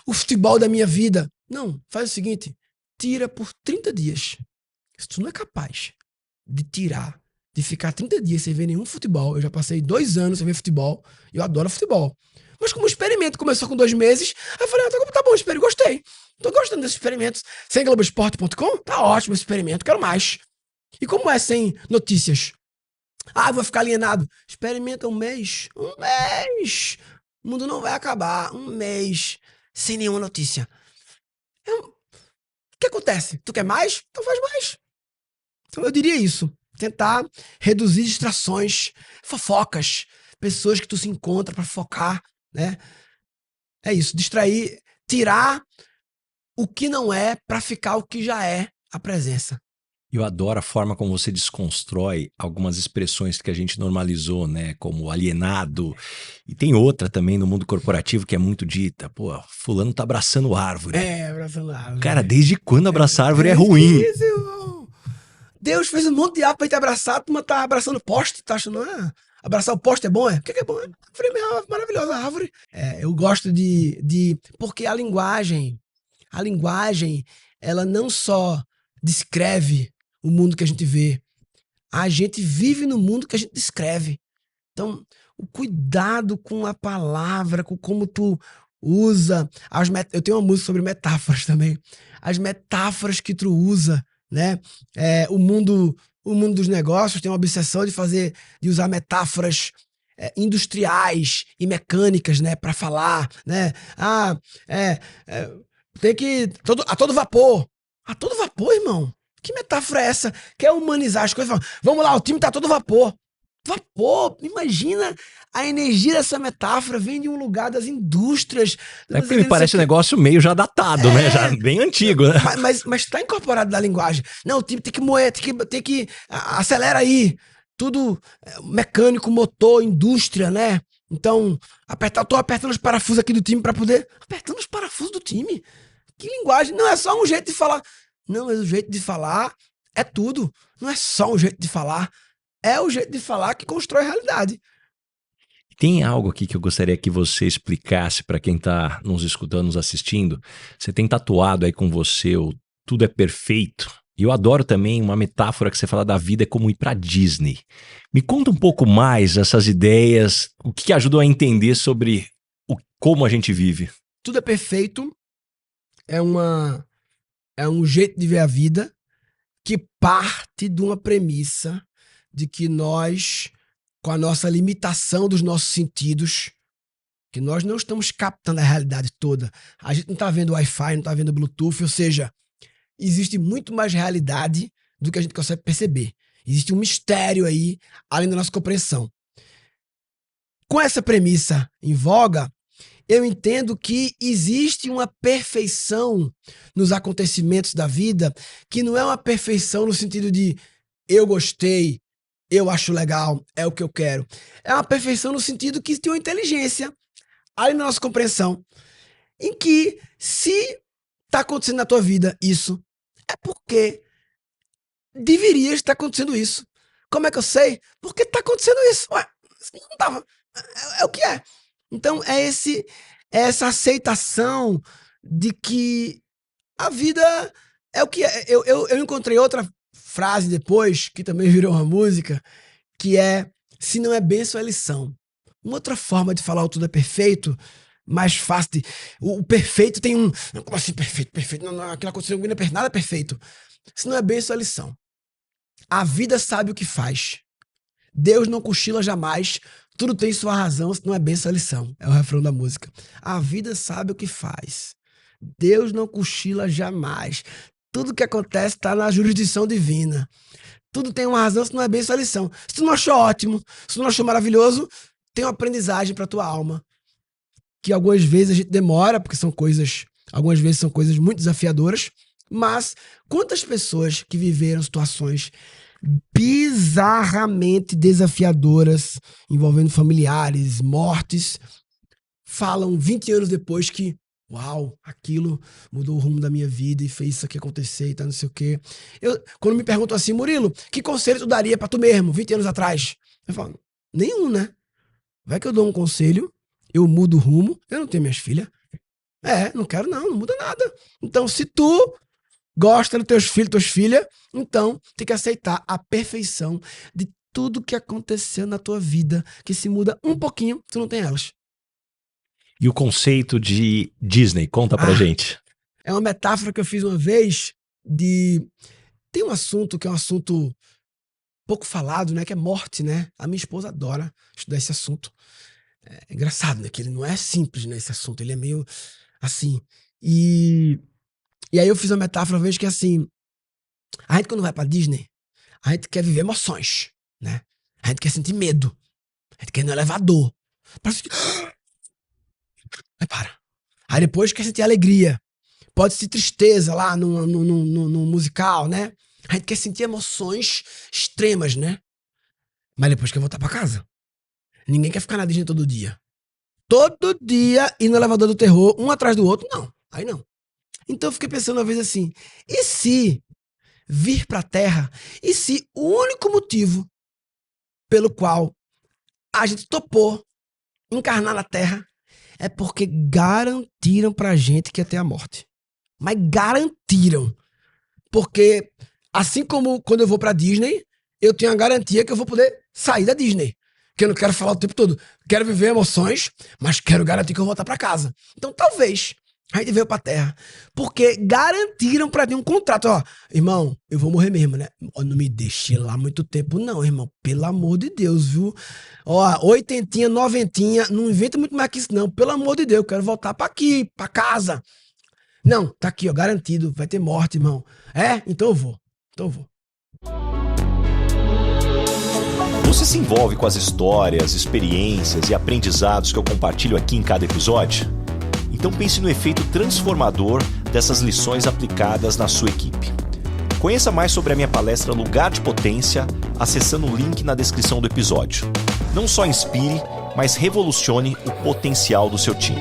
o futebol da minha vida. Não, faz o seguinte, tira por 30 dias. Se tu não é capaz de tirar, de ficar 30 dias sem ver nenhum futebol, eu já passei 2 anos sem ver futebol, e eu adoro futebol. Mas como experimento começou com 2 meses, aí eu falei, tá bom, gostei. Tô gostando desse experimento. Sem Globoesporte.com? Tá ótimo esse experimento, quero mais. E como é sem notícias? Vou ficar alienado. Experimenta 1 mês. 1 mês. O mundo não vai acabar. 1 mês. Sem nenhuma notícia. O que acontece? Tu quer mais? Então faz mais. Então eu diria isso. Tentar reduzir distrações, fofocas, pessoas que tu se encontra para focar, né? É isso, distrair, tirar o que não é para ficar o que já é a presença.
Eu adoro a forma como você desconstrói algumas expressões que a gente normalizou, né? Como alienado. E tem outra também no mundo corporativo que é muito dita. Pô, fulano tá abraçando árvore.
Abraçando árvore.
Cara, desde quando abraçar árvore é ruim?
Deus fez um monte de árvore pra gente abraçar, a turma tá abraçando poste, tá achando, abraçar o poste é bom, O que é bom? É maravilhosa a árvore. Eu gosto porque a linguagem, ela não só descreve o mundo que a gente vê, a gente vive no mundo que a gente descreve. Então, o cuidado com a palavra, com como tu usa, eu tenho uma música sobre metáforas também, as metáforas que tu usa, né? O mundo dos negócios tem uma obsessão de usar metáforas industriais e mecânicas, né, para falar, né? Tem que a todo vapor. A todo vapor, irmão. Que metáfora é essa? Quer humanizar as coisas? Vamos lá, o time tá a todo vapor. Vapor, imagina a energia dessa metáfora vem de um lugar das indústrias.
Porque me parece um negócio meio já datado, né? Já bem antigo, né?
Mas tá incorporado na linguagem. Não, o time tem que moer, tem que acelera aí. Tudo mecânico, motor, indústria, né? Então, tô apertando os parafusos aqui do time pra poder... Apertando os parafusos do time? Que linguagem? Não é só um jeito de falar. Não, mas o jeito de falar é tudo. Não é só um jeito de falar. É o jeito de falar que constrói a realidade.
Tem algo aqui que eu gostaria que você explicasse para quem está nos escutando, nos assistindo. Você tem tatuado aí com você o Tudo é Perfeito. E eu adoro também uma metáfora que você fala da vida é como ir para Disney. Me conta um pouco mais essas ideias, o que ajudou a entender sobre como a gente vive.
Tudo é perfeito. É um jeito de ver a vida que parte de uma premissa de que nós, com a nossa limitação dos nossos sentidos, que nós não estamos captando a realidade toda. A gente não está vendo Wi-Fi, não está vendo Bluetooth, ou seja, existe muito mais realidade do que a gente consegue perceber. Existe um mistério aí, além da nossa compreensão. Com essa premissa em voga, eu entendo que existe uma perfeição nos acontecimentos da vida, que não é uma perfeição no sentido de eu gostei, eu acho legal, é o que eu quero. É uma perfeição no sentido que tem uma inteligência, além da nossa compreensão, em que se está acontecendo na tua vida isso, é porque deveria estar acontecendo isso. Como é que eu sei? Porque está acontecendo isso. Ué, não tava. É o que é. Então é essa aceitação de que a vida é o que é. Eu encontrei outra frase depois, que também virou uma música, que é: se não é bênção, é lição. Uma outra forma de falar o tudo é perfeito, mais fácil de... O perfeito tem um... Como assim perfeito? Perfeito? Não, aquilo aconteceu comigo, nada é perfeito. Se não é bênção, é lição. A vida sabe o que faz. Deus não cochila jamais. Tudo tem sua razão, se não é bênção, é lição. É o refrão da música. A vida sabe o que faz. Deus não cochila jamais. Tudo que acontece está na jurisdição divina. Tudo tem uma razão, se não é bênção, é lição. Se tu não achou ótimo, se tu não achou maravilhoso, tem uma aprendizagem para tua alma. Que algumas vezes a gente demora, porque algumas vezes são coisas muito desafiadoras, mas quantas pessoas que viveram situações bizarramente desafiadoras, envolvendo familiares, mortes, falam 20 anos depois que, uau, aquilo mudou o rumo da minha vida e fez isso aqui acontecer e tal, não sei o quê. Quando me perguntam assim, Murilo, que conselho tu daria pra tu mesmo, 20 anos atrás? Eu falo, nenhum, né? Vai que eu dou um conselho, eu mudo o rumo, eu não tenho minhas filhas. Não quero não muda nada. Então, se tu gosta dos teus filhos, tuas filhas, então tem que aceitar a perfeição de tudo que aconteceu na tua vida, que se muda um pouquinho, tu não tem elas.
E o conceito de Disney, conta pra gente.
É uma metáfora que eu fiz uma vez de... Tem um assunto que é um assunto pouco falado, né? Que é morte, né? A minha esposa adora estudar esse assunto. É engraçado, né? Que ele não é simples, né? Esse assunto, ele é meio assim. E aí eu fiz uma metáfora uma vez que é assim... A gente quando vai pra Disney, a gente quer viver emoções, né? A gente quer sentir medo. A gente quer ir no elevador. Pra sentir... Aí para. Aí depois quer sentir alegria. Pode ser tristeza lá no musical, né? A gente quer sentir emoções extremas, né? Mas depois quer voltar pra casa. Ninguém quer ficar na Disney todo dia. Todo dia ir no elevador do terror, um atrás do outro, não. Aí não. Então eu fiquei pensando uma vez assim, e se vir pra Terra, e se o único motivo pelo qual a gente topou encarnar na Terra é porque garantiram pra gente que ia ter a morte. Mas garantiram. Porque, assim como quando eu vou pra Disney, eu tenho a garantia que eu vou poder sair da Disney. Porque eu não quero falar o tempo todo. Quero viver emoções, mas quero garantir que eu vou voltar pra casa. Então, talvez, a gente veio pra terra. Porque garantiram pra mim um contrato. Ó, irmão, eu vou morrer mesmo, né? Ó, não me deixe lá muito tempo, não, irmão. Pelo amor de Deus, viu? Ó, 80, 90, não inventa muito mais que isso, não. Pelo amor de Deus, eu quero voltar pra aqui, pra casa. Não, tá aqui, ó, garantido. Vai ter morte, irmão. É? Então eu vou.
Você se envolve com as histórias, experiências e aprendizados que eu compartilho aqui em cada episódio? Então pense no efeito transformador dessas lições aplicadas na sua equipe. Conheça mais sobre a minha palestra Lugar de Potência acessando o link na descrição do episódio. Não só inspire, mas revolucione o potencial do seu time.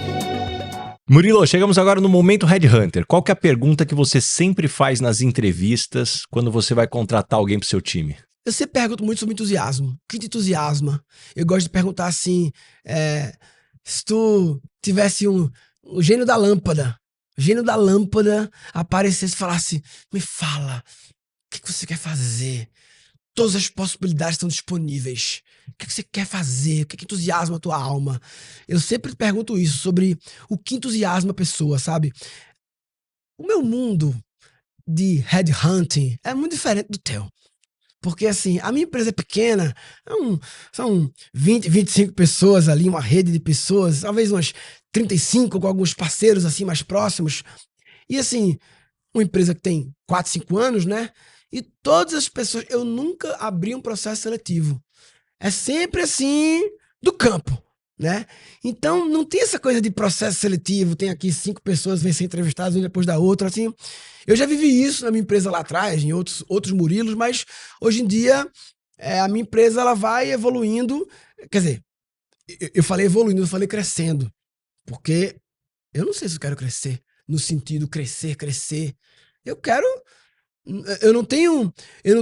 Murilo, chegamos agora no momento Headhunter. Qual que é a pergunta que você sempre faz nas entrevistas quando você vai contratar alguém para o seu time?
Eu sempre pergunto muito sobre entusiasmo. O que te entusiasma? Eu gosto de perguntar assim, se tu tivesse o gênio da lâmpada aparecesse e falasse, me fala, o que você quer fazer? Todas as possibilidades estão disponíveis. O que você quer fazer? O que entusiasma a tua alma? Eu sempre pergunto isso, sobre o que entusiasma a pessoa, sabe? O meu mundo de headhunting é muito diferente do teu. Porque, assim, a minha empresa é pequena, são 20, 25 pessoas ali, uma rede de pessoas, talvez umas 35 com alguns parceiros, assim, mais próximos. E, assim, uma empresa que tem 4, 5 anos, né? E todas as pessoas... Eu nunca abri um processo seletivo. É sempre, assim, do campo, né? Então, não tem essa coisa de processo seletivo, tem aqui 5 pessoas, vêm ser entrevistadas uma depois da outra, assim... Eu já vivi isso na minha empresa lá atrás, em outros Murilos, mas hoje em dia a minha empresa ela vai evoluindo. Quer dizer, eu falei evoluindo, eu falei crescendo. Porque eu não sei se eu quero crescer, no sentido crescer. Eu não tenho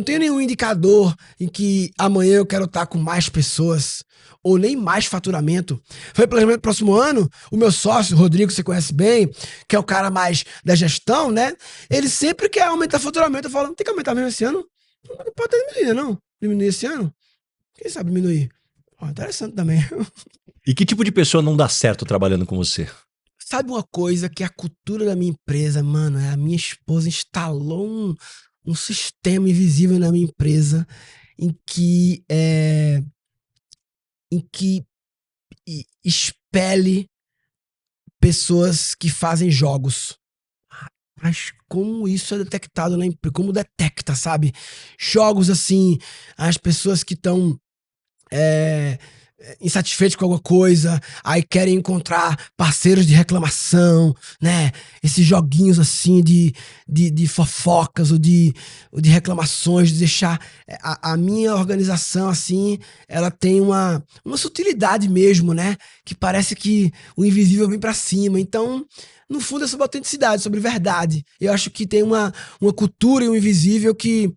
nenhum indicador em que amanhã eu quero estar com mais pessoas ou nem mais faturamento. Foi planejamento do próximo ano, o meu sócio, Rodrigo, que você conhece bem, que é o cara mais da gestão, né? Ele sempre quer aumentar faturamento. Eu falo, não tem que aumentar mesmo esse ano? Não pode diminuir, não. Diminuir esse ano? Quem sabe diminuir? Ó, interessante também.
E que tipo de pessoa não dá certo trabalhando com você?
Sabe uma coisa que a cultura da minha empresa, mano, a minha esposa instalou um sistema invisível na minha empresa em que expele pessoas que fazem jogos. Mas como isso é detectado na empresa? Como detecta, sabe? Jogos assim, as pessoas que estão insatisfeitos com alguma coisa, aí querem encontrar parceiros de reclamação, né? Esses joguinhos assim de fofocas ou de reclamações, de deixar a minha organização assim, ela tem uma sutilidade mesmo, né? Que parece que o invisível vem pra cima. Então, no fundo é sobre autenticidade, sobre verdade. Eu acho que tem uma cultura e um invisível que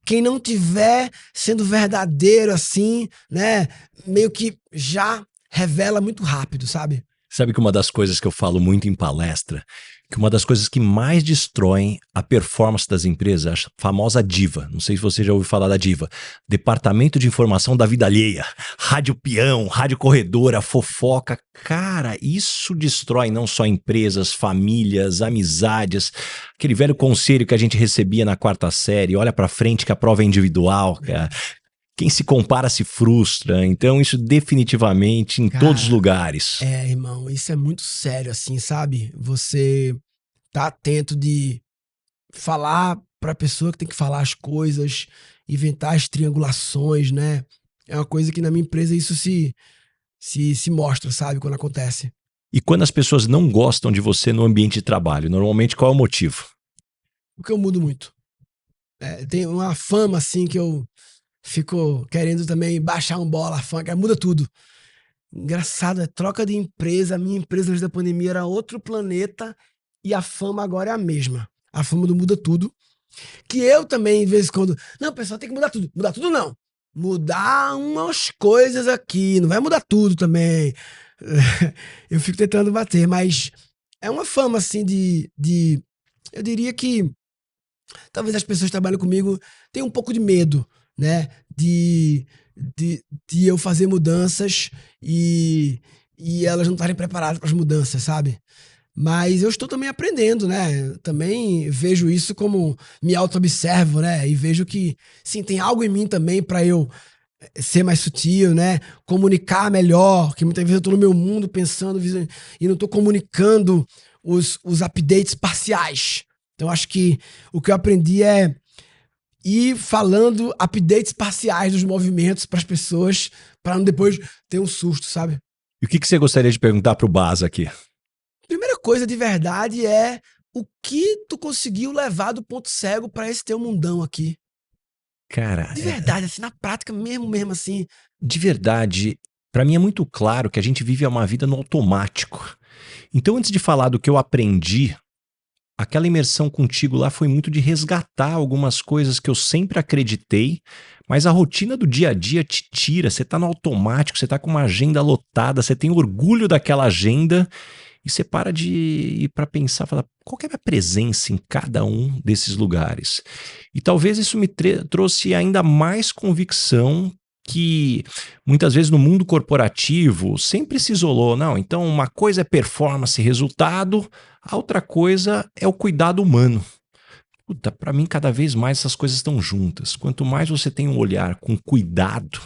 quem não tiver sendo verdadeiro assim, né, meio que já revela muito rápido, sabe?
Sabe que uma das coisas que eu falo muito em palestra, que uma das coisas que mais destroem a performance das empresas, a famosa DIVA, não sei se você já ouviu falar da DIVA, Departamento de Informação da Vida Alheia, rádio peão, rádio corredora, fofoca, cara, isso destrói não só empresas, famílias, amizades, aquele velho conselho que a gente recebia na 4ª série, olha pra frente que a prova é individual, cara. Quem se compara se frustra, então isso definitivamente em todos os lugares.
Irmão, isso é muito sério, assim, sabe? Você tá atento de falar pra pessoa que tem que falar as coisas, inventar as triangulações, né? É uma coisa que na minha empresa isso se mostra, sabe? Quando acontece.
E quando as pessoas não gostam de você no ambiente de trabalho, normalmente qual é o motivo?
Porque eu mudo muito. Tem uma fama, assim, que eu fico querendo também baixar um bola, a fama, que muda tudo. Engraçado, troca de empresa. A minha empresa antes da pandemia era outro planeta e a fama agora é a mesma. A fama do muda tudo. Que eu também, de vez em quando... Não, pessoal, tem que mudar tudo. Mudar tudo não. Mudar umas coisas aqui. Não vai mudar tudo também. Eu fico tentando bater, mas é uma fama, assim, eu diria que talvez as pessoas que trabalham comigo tenham um pouco de medo, né? De de eu fazer mudanças e elas não estarem preparadas para as mudanças, sabe? Mas eu estou também aprendendo, né? Também vejo isso como me auto-observo, né? E vejo que, sim, tem algo em mim também para eu ser mais sutil, né? Comunicar melhor, que muitas vezes eu tô no meu mundo pensando e não tô comunicando os updates parciais. Então acho que o que eu aprendi é ir falando updates parciais dos movimentos para as pessoas, para não depois ter um susto, sabe?
E o que você gostaria de perguntar pro Bas aqui?
Primeira coisa de verdade é o que tu conseguiu levar do ponto cego para esse teu mundão aqui.
Cara,
De verdade, assim, na prática mesmo assim.
de verdade, pra mim é muito claro que a gente vive uma vida no automático. Então, antes de falar do que eu aprendi, aquela imersão contigo lá foi muito de resgatar algumas coisas que eu sempre acreditei, mas a rotina do dia a dia te tira, você tá no automático, você tá com uma agenda lotada, você tem orgulho daquela agenda e você para de ir para pensar, falar, qual que é a minha presença em cada um desses lugares? E talvez isso me trouxe ainda mais convicção que muitas vezes no mundo corporativo sempre se isolou. Não, então uma coisa é performance, resultado, a outra coisa é o cuidado humano. Puta, para mim cada vez mais essas coisas estão juntas. Quanto mais você tem um olhar com cuidado,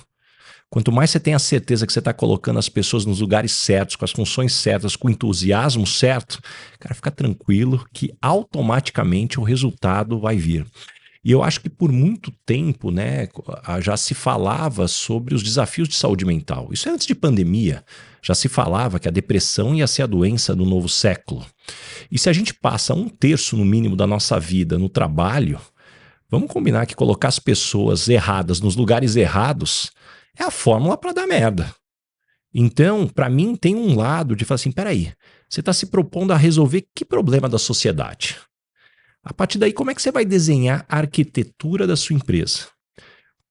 quanto mais você tem a certeza que você está colocando as pessoas nos lugares certos, com as funções certas, com o entusiasmo certo, cara, fica tranquilo que automaticamente o resultado vai vir. E eu acho que por muito tempo, né, já se falava sobre os desafios de saúde mental. Isso é antes de pandemia. Já se falava que a depressão ia ser a doença do novo século. E se a gente passa 1/3 no mínimo da nossa vida no trabalho, vamos combinar que colocar as pessoas erradas nos lugares errados é a fórmula para dar merda. Então, para mim, tem um lado de falar assim, peraí, você está se propondo a resolver que problema da sociedade? A partir daí, como é que você vai desenhar a arquitetura da sua empresa?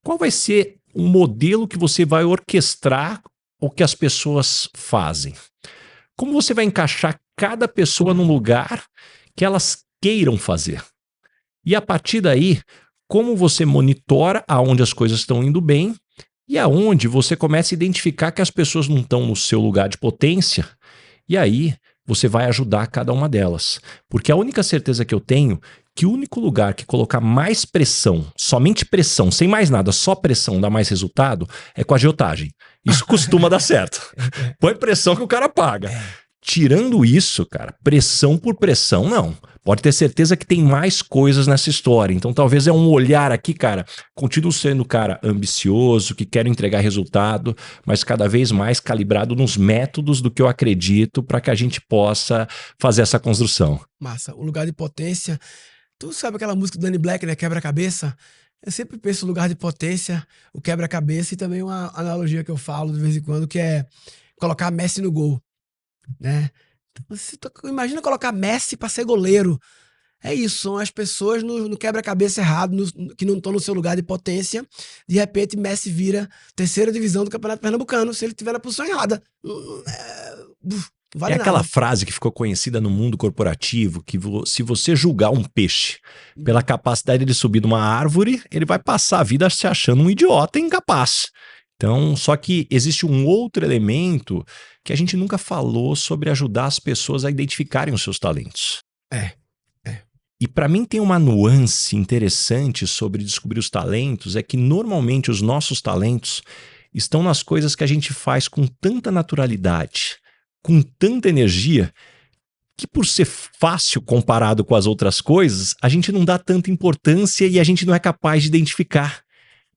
Qual vai ser o modelo que você vai orquestrar o que as pessoas fazem? Como você vai encaixar cada pessoa num lugar que elas queiram fazer? E a partir daí, como você monitora aonde as coisas estão indo bem e aonde você começa a identificar que as pessoas não estão no seu lugar de potência, e aí você vai ajudar cada uma delas. Porque a única certeza que eu tenho que o único lugar que colocar mais pressão, somente pressão, sem mais nada, só pressão dá mais resultado, é com a agiotagem. Isso costuma dar certo. Põe pressão que o cara paga. Tirando isso, cara, pressão por pressão, não. Pode ter certeza que tem mais coisas nessa história. Então talvez é um olhar aqui, cara, continuo sendo, cara, ambicioso, que quero entregar resultado, mas cada vez mais calibrado nos métodos do que eu acredito para que a gente possa fazer essa construção.
Massa. O lugar de potência. Tu sabe aquela música do Danny Black, né? Quebra-cabeça? Eu sempre penso no lugar de potência, o quebra-cabeça e também uma analogia que eu falo de vez em quando, que é colocar Messi no gol, né? Imagina colocar Messi para ser goleiro. É isso, são as pessoas no quebra-cabeça errado, que não estão no seu lugar de potência. De repente, Messi vira 3ª divisão do Campeonato Pernambucano, se ele estiver na posição errada. Vale
é aquela
nada.
frase que ficou conhecida no mundo corporativo, que se você julgar um peixe pela capacidade de subir numa árvore, ele vai passar a vida se achando um idiota e incapaz. Então, só que existe um outro elemento que a gente nunca falou sobre ajudar as pessoas a identificarem os seus talentos. E para mim tem uma nuance interessante sobre descobrir os talentos, é que normalmente os nossos talentos estão nas coisas que a gente faz com tanta naturalidade, com tanta energia, que por ser fácil comparado com as outras coisas, a gente não dá tanta importância e a gente não é capaz de identificar.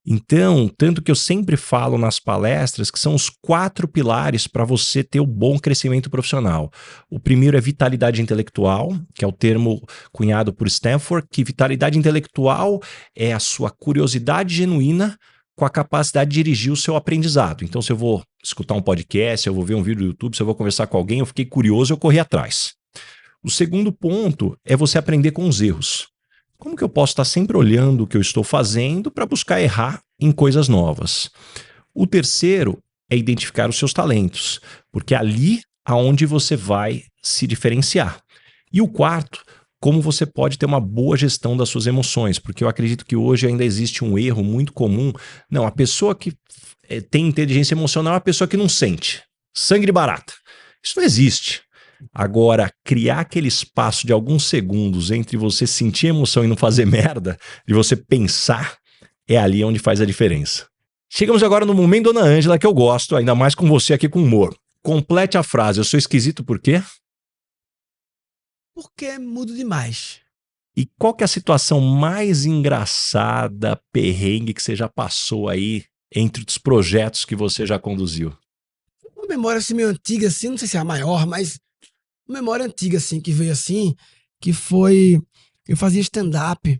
Então, tanto que eu sempre falo nas palestras que são os 4 pilares para você ter o bom crescimento profissional. O primeiro é vitalidade intelectual, que é o termo cunhado por Stanford, que vitalidade intelectual é a sua curiosidade genuína com a capacidade de dirigir o seu aprendizado. Então, se eu vou escutar um podcast, se eu vou ver um vídeo do YouTube, se eu vou conversar com alguém, eu fiquei curioso, eu corri atrás. O segundo ponto é você aprender com os erros. Como que eu posso estar sempre olhando o que eu estou fazendo para buscar errar em coisas novas? O terceiro é identificar os seus talentos, porque é ali aonde você vai se diferenciar. E o quarto, como você pode ter uma boa gestão das suas emoções, porque eu acredito que hoje ainda existe um erro muito comum. Não, a pessoa que tem inteligência emocional é a pessoa que não sente. Sangue de barata. Isso não existe. Agora, criar aquele espaço de alguns segundos entre você sentir emoção e não fazer merda, de você pensar, é ali onde faz a diferença. Chegamos agora no momento, Dona Ângela, que eu gosto, ainda mais com você aqui com humor. Complete a frase. Eu sou esquisito por quê?
Porque mudo demais.
E qual que é a situação mais engraçada, perrengue que você já passou aí entre os projetos que você já conduziu?
Uma memória assim meio antiga, assim, não sei se é a maior, mas uma memória antiga, assim, que veio assim, que foi... Eu fazia stand-up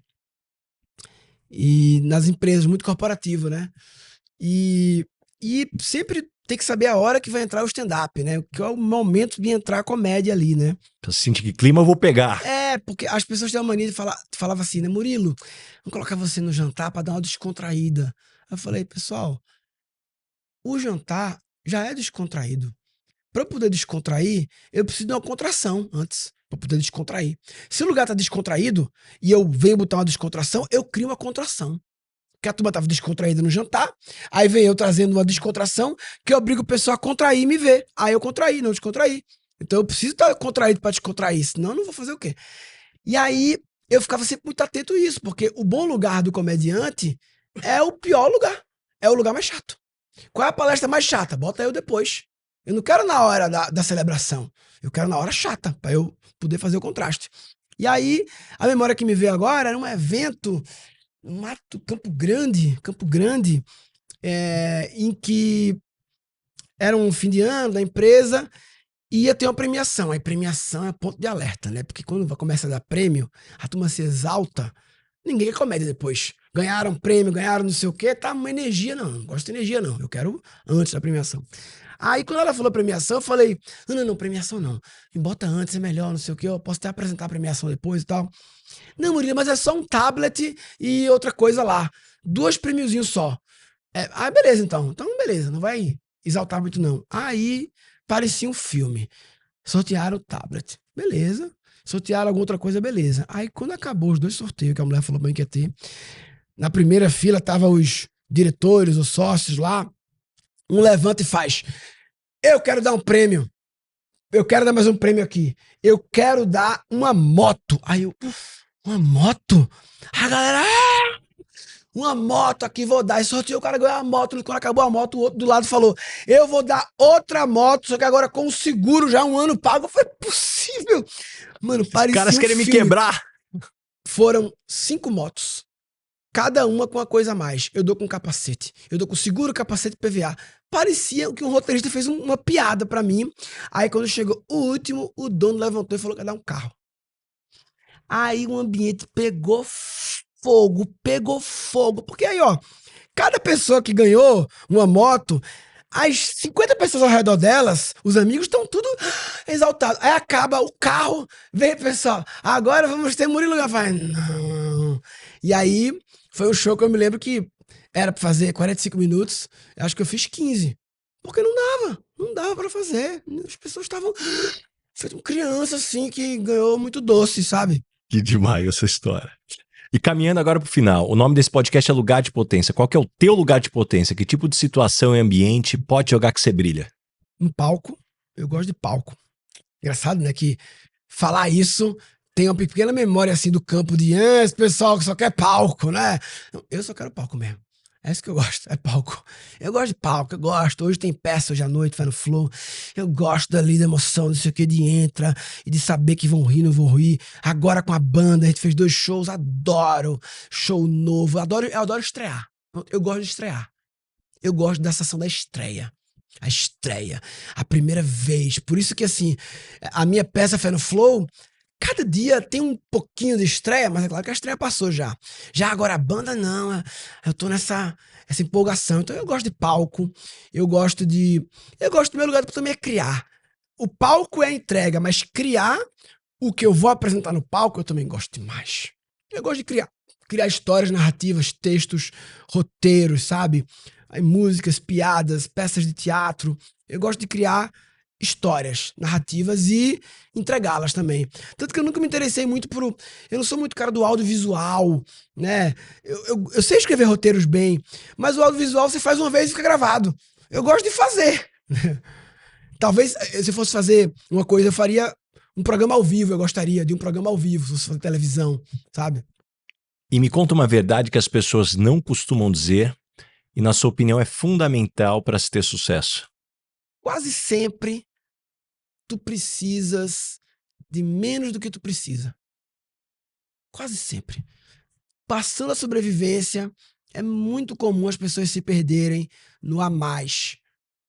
e nas empresas, muito corporativo, né? E sempre tem que saber a hora que vai entrar o stand-up, né? Que é o momento de entrar a comédia ali, né?
Pra sentir que clima eu vou pegar.
Porque as pessoas têm uma mania de falava assim, né? Murilo, vamos colocar você no jantar pra dar uma descontraída. Eu falei, pessoal, o jantar já é descontraído. Pra eu poder descontrair, eu preciso de uma contração antes, pra poder descontrair. Se o lugar tá descontraído e eu venho botar uma descontração, eu crio uma contração. Porque a turma tava descontraída no jantar, aí vem eu trazendo uma descontração que obriga o pessoal a contrair e me ver. Aí eu contraí, não descontraí. Então eu preciso estar contraído pra descontrair, senão eu não vou fazer o quê? E aí eu ficava sempre muito atento a isso, porque o bom lugar do comediante é o pior lugar, é o lugar mais chato. Qual é a palestra mais chata? Bota eu depois. Eu não quero na hora da celebração, eu quero na hora chata, pra eu poder fazer o contraste. E aí, a memória que me veio agora era um evento Campo Grande, em que era um fim de ano da empresa e ia ter uma premiação. Aí premiação é ponto de alerta, né? Porque quando começa a dar prêmio, a turma se exalta, ninguém quer comédia depois. Ganharam prêmio, ganharam não sei o quê, tá uma energia, não gosto de energia não, eu quero antes da premiação. Aí quando ela falou premiação, eu falei, não, premiação não, me bota antes, é melhor, não sei o quê, eu posso até apresentar a premiação depois e tal. Não, Murilo, mas é só um tablet e outra coisa lá. 2 prêmiozinhos só. Beleza, então. Então, beleza, não vai exaltar muito, não. Aí, parecia um filme. Sortearam o tablet. Beleza. Sortearam alguma outra coisa, beleza. Aí, quando acabou os 2 sorteios, que a mulher falou bem que ia ter, na primeira fila tava os diretores, os sócios lá. Um levanta e faz: eu quero dar um prêmio. Eu quero dar mais um prêmio aqui. Eu quero dar uma moto. Aí eu... Uma moto? A galera, uma moto aqui, vou dar. E sorteio, o cara ganhou a moto. Quando acabou a moto, o outro do lado falou, eu vou dar outra moto, só que agora com o seguro já 1 ano pago. Foi possível. Mano, parecia
Os caras querem me
filme.
quebrar.
Foram 5 motos. Cada uma com uma coisa a mais. Eu dou com capacete. Eu dou com seguro, capacete e PVA. Parecia que um roteirista fez uma piada pra mim. Aí quando chegou o último, o dono levantou e falou que ia dar um carro. Aí o ambiente pegou fogo. Porque aí, ó, cada pessoa que ganhou uma moto, as 50 pessoas ao redor delas, os amigos, estão tudo exaltados. Aí acaba o carro, vem pessoal, agora vamos ter Murilo Gavai. Não. E aí foi um show que eu me lembro que era pra fazer 45 minutos, acho que eu fiz 15. Porque não dava pra fazer. As pessoas estavam feito criança assim que ganhou muito doce, sabe?
Que demais essa história. E caminhando agora pro final, o nome desse podcast é Lugar de Potência. Qual que é o teu lugar de potência? Que tipo de situação e ambiente pode jogar que você brilha?
Um palco, eu gosto de palco. Engraçado, né, que falar isso tem uma pequena memória assim do campo de esse pessoal que só quer palco, né? Eu só quero palco mesmo. É isso que eu gosto, é palco. Eu gosto de palco, eu gosto. Hoje tem peça hoje à noite, vai no Flow. Eu gosto dali da emoção, não sei o que, de entra e de saber que vão rir, não vão rir. Agora com a banda, a gente fez 2 shows, adoro. Show novo, eu adoro estrear. Eu gosto de estrear. Eu gosto da sensação da estreia. A estreia, a primeira vez. Por isso que, assim, a minha peça foi no Flow. Cada dia tem um pouquinho de estreia, mas é claro que a estreia passou já. Já agora a banda não, eu tô essa empolgação. Então eu gosto de palco, eu gosto do meu lugar também é criar. O palco é a entrega, mas criar o que eu vou apresentar no palco eu também gosto demais. Eu gosto de criar histórias, narrativas, textos, roteiros, sabe? Aí, músicas, piadas, peças de teatro. Eu gosto de criar histórias, narrativas e entregá-las também. Tanto que eu nunca me interessei muito eu não sou muito cara do audiovisual, né? Eu sei escrever roteiros bem, mas o audiovisual você faz uma vez e fica gravado. Eu gosto de fazer. Talvez, se eu fosse fazer uma coisa, eu faria um programa ao vivo. Eu gostaria de um programa ao vivo, se fosse fazer televisão, sabe?
E me conta uma verdade que as pessoas não costumam dizer e, na sua opinião, é fundamental para se ter sucesso.
Quase sempre tu precisas de menos do que tu precisa. Quase sempre. Passando a sobrevivência, é muito comum as pessoas se perderem no a mais.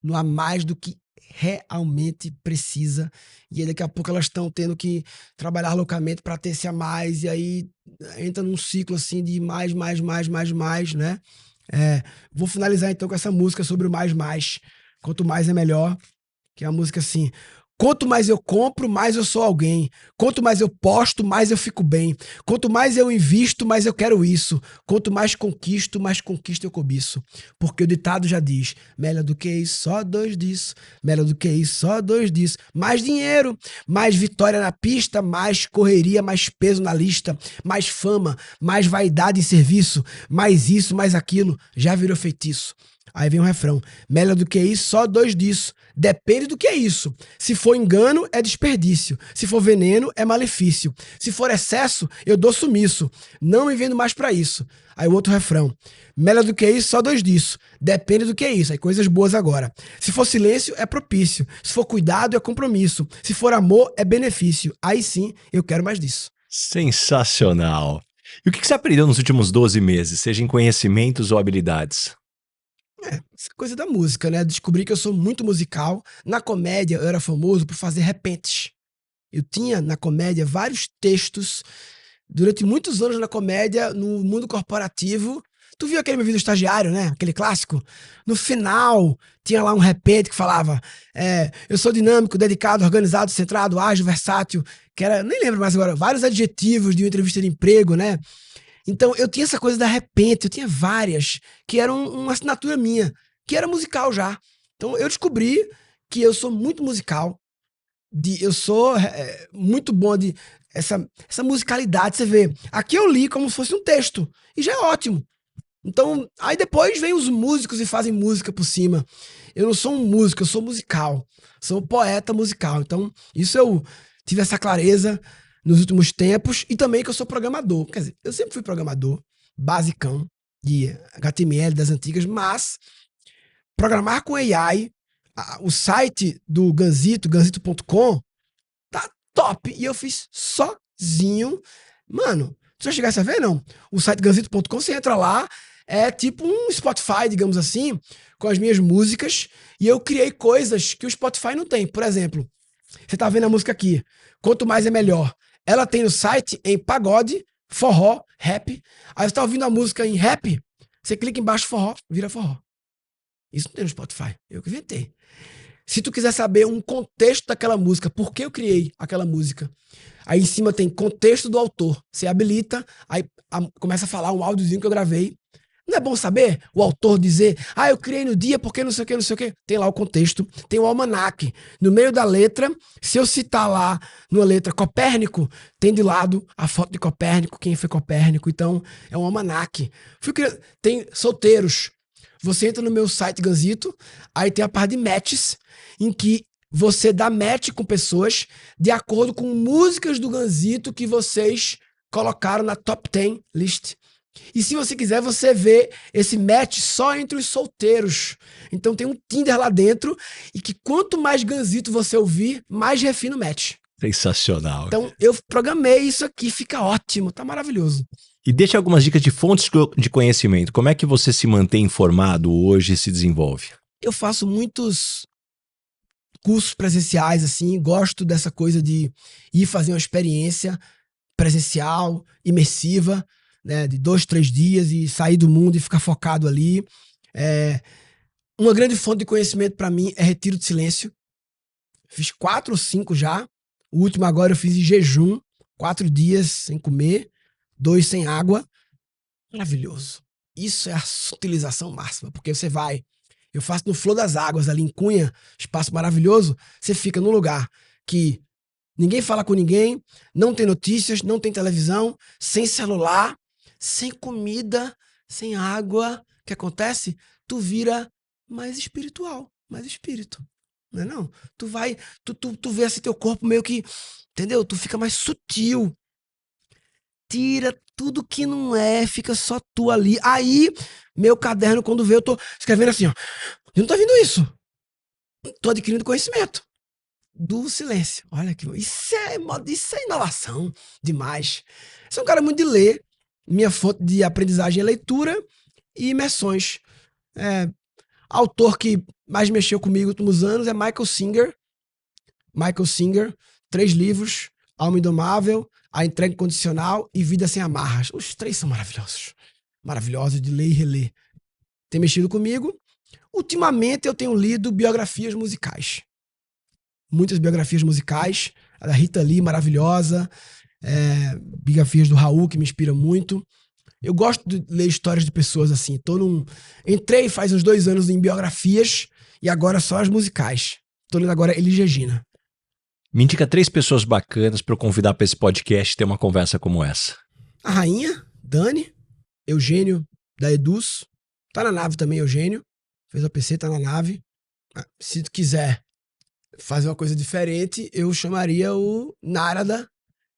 No a mais do que realmente precisa. E aí daqui a pouco elas estão tendo que trabalhar loucamente para ter esse a mais. E aí entra num ciclo assim de mais, né? Vou finalizar então com essa música sobre o mais. Quanto mais é melhor. Que é a música assim: quanto mais eu compro, mais eu sou alguém. Quanto mais eu posto, mais eu fico bem. Quanto mais eu invisto, mais eu quero isso. Quanto mais conquisto, mais conquista eu cobiço. Porque o ditado já diz: melhor do que isso, só dois disso. Melhor do que isso, só dois disso. Mais dinheiro, mais vitória na pista, mais correria, mais peso na lista, mais fama, mais vaidade em serviço, mais isso, mais aquilo. Já virou feitiço. Aí vem um refrão: melhor do que isso, só dois disso. Depende do que é isso. Se for engano, é desperdício. Se for veneno, é malefício. Se for excesso, eu dou sumiço. Não me vendo mais pra isso. Aí o outro refrão: melhor do que isso, só dois disso. Depende do que é isso. Aí coisas boas agora. Se for silêncio, é propício. Se for cuidado, é compromisso. Se for amor, é benefício. Aí sim, eu quero mais disso.
Sensacional! E o que você aprendeu nos últimos 12 meses, seja em conhecimentos ou habilidades?
Essa coisa da música, né? Descobri que eu sou muito musical. Na comédia, eu era famoso por fazer repentes. Eu tinha, na comédia, vários textos. Durante muitos anos na comédia, no mundo corporativo. Tu viu aquele Meu Vida Estagiário, né? Aquele clássico? No final, tinha lá um repente que falava: eu sou dinâmico, dedicado, organizado, centrado, ágil, versátil. Que era, nem lembro mais agora, vários adjetivos de uma entrevista de emprego, né? Então, eu tinha essa coisa da repente, eu tinha várias, que eram uma assinatura minha, que era musical já. Então, eu descobri que eu sou muito musical, eu sou muito bom de essa musicalidade. Você vê, aqui eu li como se fosse um texto, e já é ótimo. Então, aí depois vem os músicos e fazem música por cima. Eu não sou um músico, eu sou musical. Sou um poeta musical. Então, isso eu tive essa clareza nos últimos tempos, e também que eu sou programador. Quer dizer, eu sempre fui programador, basicão, de HTML das antigas, mas programar com AI, o site do Ganzito, ganzito.com, tá top. E eu fiz sozinho. Mano, se eu chegasse a ver, não. O site ganzito.com, você entra lá, é tipo um Spotify, digamos assim, com as minhas músicas, e eu criei coisas que o Spotify não tem. Por exemplo, você tá vendo a música aqui, Quanto Mais é Melhor. Ela tem no site em pagode, forró, rap. Aí você tá ouvindo a música em rap, você clica embaixo forró, vira forró. Isso não tem no Spotify, eu que inventei. Se tu quiser saber um contexto daquela música, por que eu criei aquela música, aí em cima tem contexto do autor. Você habilita, aí começa a falar um áudiozinho que eu gravei. Não é bom saber o autor dizer: eu criei no dia porque não sei o que, não sei o que. Tem lá o contexto, tem o almanaque. No meio da letra, se eu citar lá numa letra Copérnico, tem de lado a foto de Copérnico, quem foi Copérnico. Então, é um almanaque. Tem solteiros. Você entra no meu site Ganzito, aí tem a parte de matches, em que você dá match com pessoas de acordo com músicas do Ganzito que vocês colocaram na top 10 list. E se você quiser, você vê esse match só entre os solteiros. Então tem um Tinder lá dentro, e que quanto mais Ganzito você ouvir, mais refina o match.
Sensacional.
Então eu programei isso aqui, fica ótimo, tá maravilhoso.
E deixa algumas dicas de fontes de conhecimento. Como é que você se mantém informado hoje e se desenvolve?
Eu faço muitos cursos presenciais, assim, gosto dessa coisa de ir fazer uma experiência presencial, imersiva, né, de 2, 3 dias e sair do mundo e ficar focado ali. Uma grande fonte de conhecimento para mim é retiro de silêncio. Fiz 4 ou 5 já. O último agora eu fiz em jejum, 4 dias sem comer, 2 sem água. Maravilhoso. Isso é a utilização máxima, porque você vai. Eu faço no Flor das Águas, ali em Cunha, espaço maravilhoso. Você fica num lugar que ninguém fala com ninguém, não tem notícias, não tem televisão, sem celular, sem comida, sem água. O que acontece? Tu vira mais espiritual, mais espírito. Não é não? Tu vai, tu vê assim teu corpo meio que, entendeu? Tu fica mais sutil. Tira tudo que não é, fica só tu ali. Aí, meu caderno, quando vê, eu tô escrevendo assim, ó. Eu não tô vendo isso. Tô adquirindo conhecimento do silêncio. Olha que isso é inovação demais. Sou um cara muito de ler. Minha fonte de aprendizagem é leitura e imersões. Autor que mais mexeu comigo nos últimos anos é Michael Singer. Michael Singer, 3 livros: Alma Indomável, A Entrega Incondicional e Vida Sem Amarras. Os 3 são maravilhosos. Maravilhosos de ler e reler. Tem mexido comigo. Ultimamente eu tenho lido biografias musicais. Muitas biografias musicais. A da Rita Lee, maravilhosa. Biografias do Raul, que me inspira muito. Eu gosto de ler histórias de pessoas assim. Entrei faz uns 2 anos em biografias e agora só as musicais. Tô lendo agora Elis Regina.
Me indica 3 pessoas bacanas para eu convidar para esse podcast ter uma conversa como essa.
A Rainha, Dani, Eugênio da Eduz. Tá na nave também, Eugênio. Fez o PC, tá na nave. Se tu quiser fazer uma coisa diferente, eu chamaria o Narada,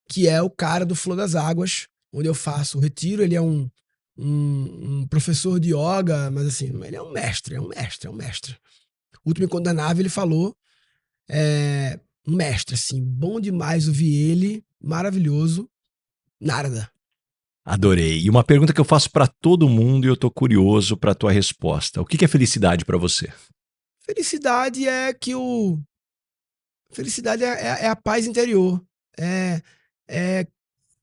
que é o cara do Flor das Águas, onde eu faço o retiro. Ele é um professor de yoga, mas assim, ele é um mestre. O último encontro da nave, ele falou, um mestre, assim, bom demais ouvir ele, maravilhoso, Narada.
Adorei. E uma pergunta que eu faço para todo mundo e eu tô curioso para tua resposta. O que é felicidade para você?
Felicidade é que Felicidade é a paz interior.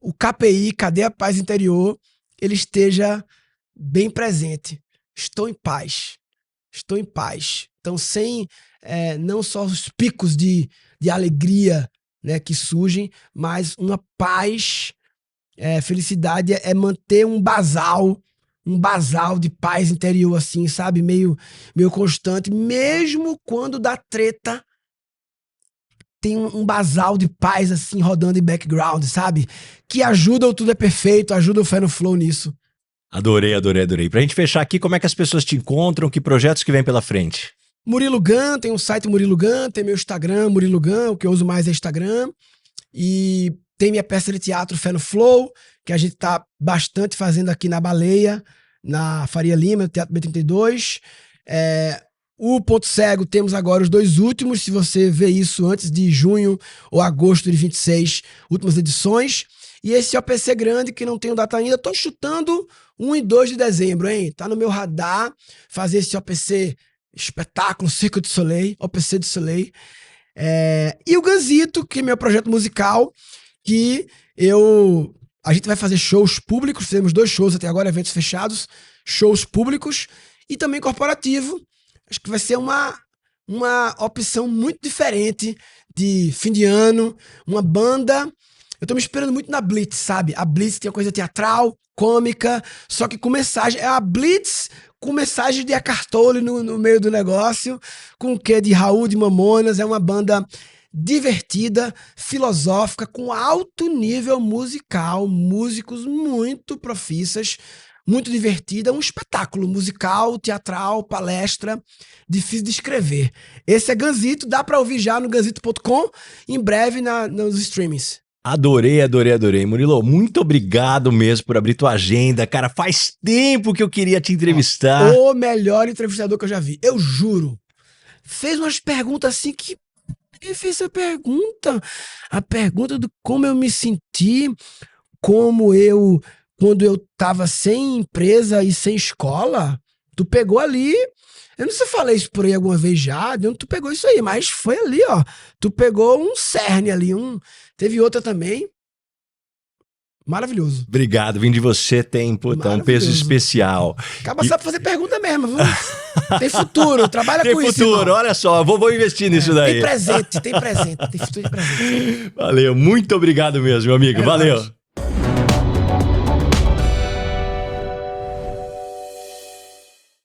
O KPI, cadê a paz interior, ele esteja bem presente. Estou em paz. Então, sem não só os picos de alegria, né, que surgem, mas uma paz. Felicidade é manter um basal de paz interior, assim, sabe? Meio constante, mesmo quando dá treta. Tem um basal de paz, assim, rodando em background, sabe? Que ajuda o Tudo é Perfeito, ajuda o Fé no Flow nisso.
Adorei. Pra gente fechar aqui, como é que as pessoas te encontram? Que projetos que vem pela frente?
Murilo Gun, tem um site Murilo Gun, tem meu Instagram, Murilo Gun, o que eu uso mais é Instagram. E tem minha peça de teatro Fé no Flow, que a gente tá bastante fazendo aqui na Baleia, na Faria Lima, no Teatro B32. O Ponto Cego, temos agora os 2 últimos, se você vê isso antes de junho ou agosto de 26, últimas edições. E esse OPC grande, que não tenho data ainda, tô chutando 1 e 2 de dezembro, hein? Tá no meu radar fazer esse OPC espetáculo, Circo de Soleil, OPC de Soleil. E o Ganzito, que é meu projeto musical, que a gente vai fazer shows públicos, fizemos 2 shows até agora, eventos fechados, shows públicos e também corporativo. Acho que vai ser uma opção muito diferente de fim de ano, uma banda. Eu tô me esperando muito na Blitz, sabe? A Blitz tem uma coisa teatral, cômica, só que com mensagem. É a Blitz com mensagem de Eckhart Tolle no meio do negócio, com o quê de Raul de Mamonas. É uma banda divertida, filosófica, com alto nível musical, músicos muito profissas, muito divertida, um espetáculo musical, teatral, palestra, difícil de escrever. Esse é Ganzito, dá pra ouvir já no ganzito.com, em breve nos streamings.
Adorei. Murilo, muito obrigado mesmo por abrir tua agenda. Cara, faz tempo que eu queria te entrevistar.
O melhor entrevistador que eu já vi, eu juro. Fez umas perguntas assim que... Quem fez essa pergunta? A pergunta do como eu me senti, quando eu tava sem empresa e sem escola. Tu pegou ali... Eu não sei se eu falei isso por aí alguma vez já, de onde tu pegou isso aí, mas foi ali, ó. Tu pegou um cerne ali, teve outra também. Maravilhoso.
Obrigado, vim de você tem um peso especial.
Acaba sabe fazer pergunta mesmo, viu? Tem futuro, trabalha com isso.
Tem futuro, olha só, vou investir nisso daí.
Tem presente, tem futuro e presente.
Valeu, muito obrigado mesmo, meu amigo, valeu.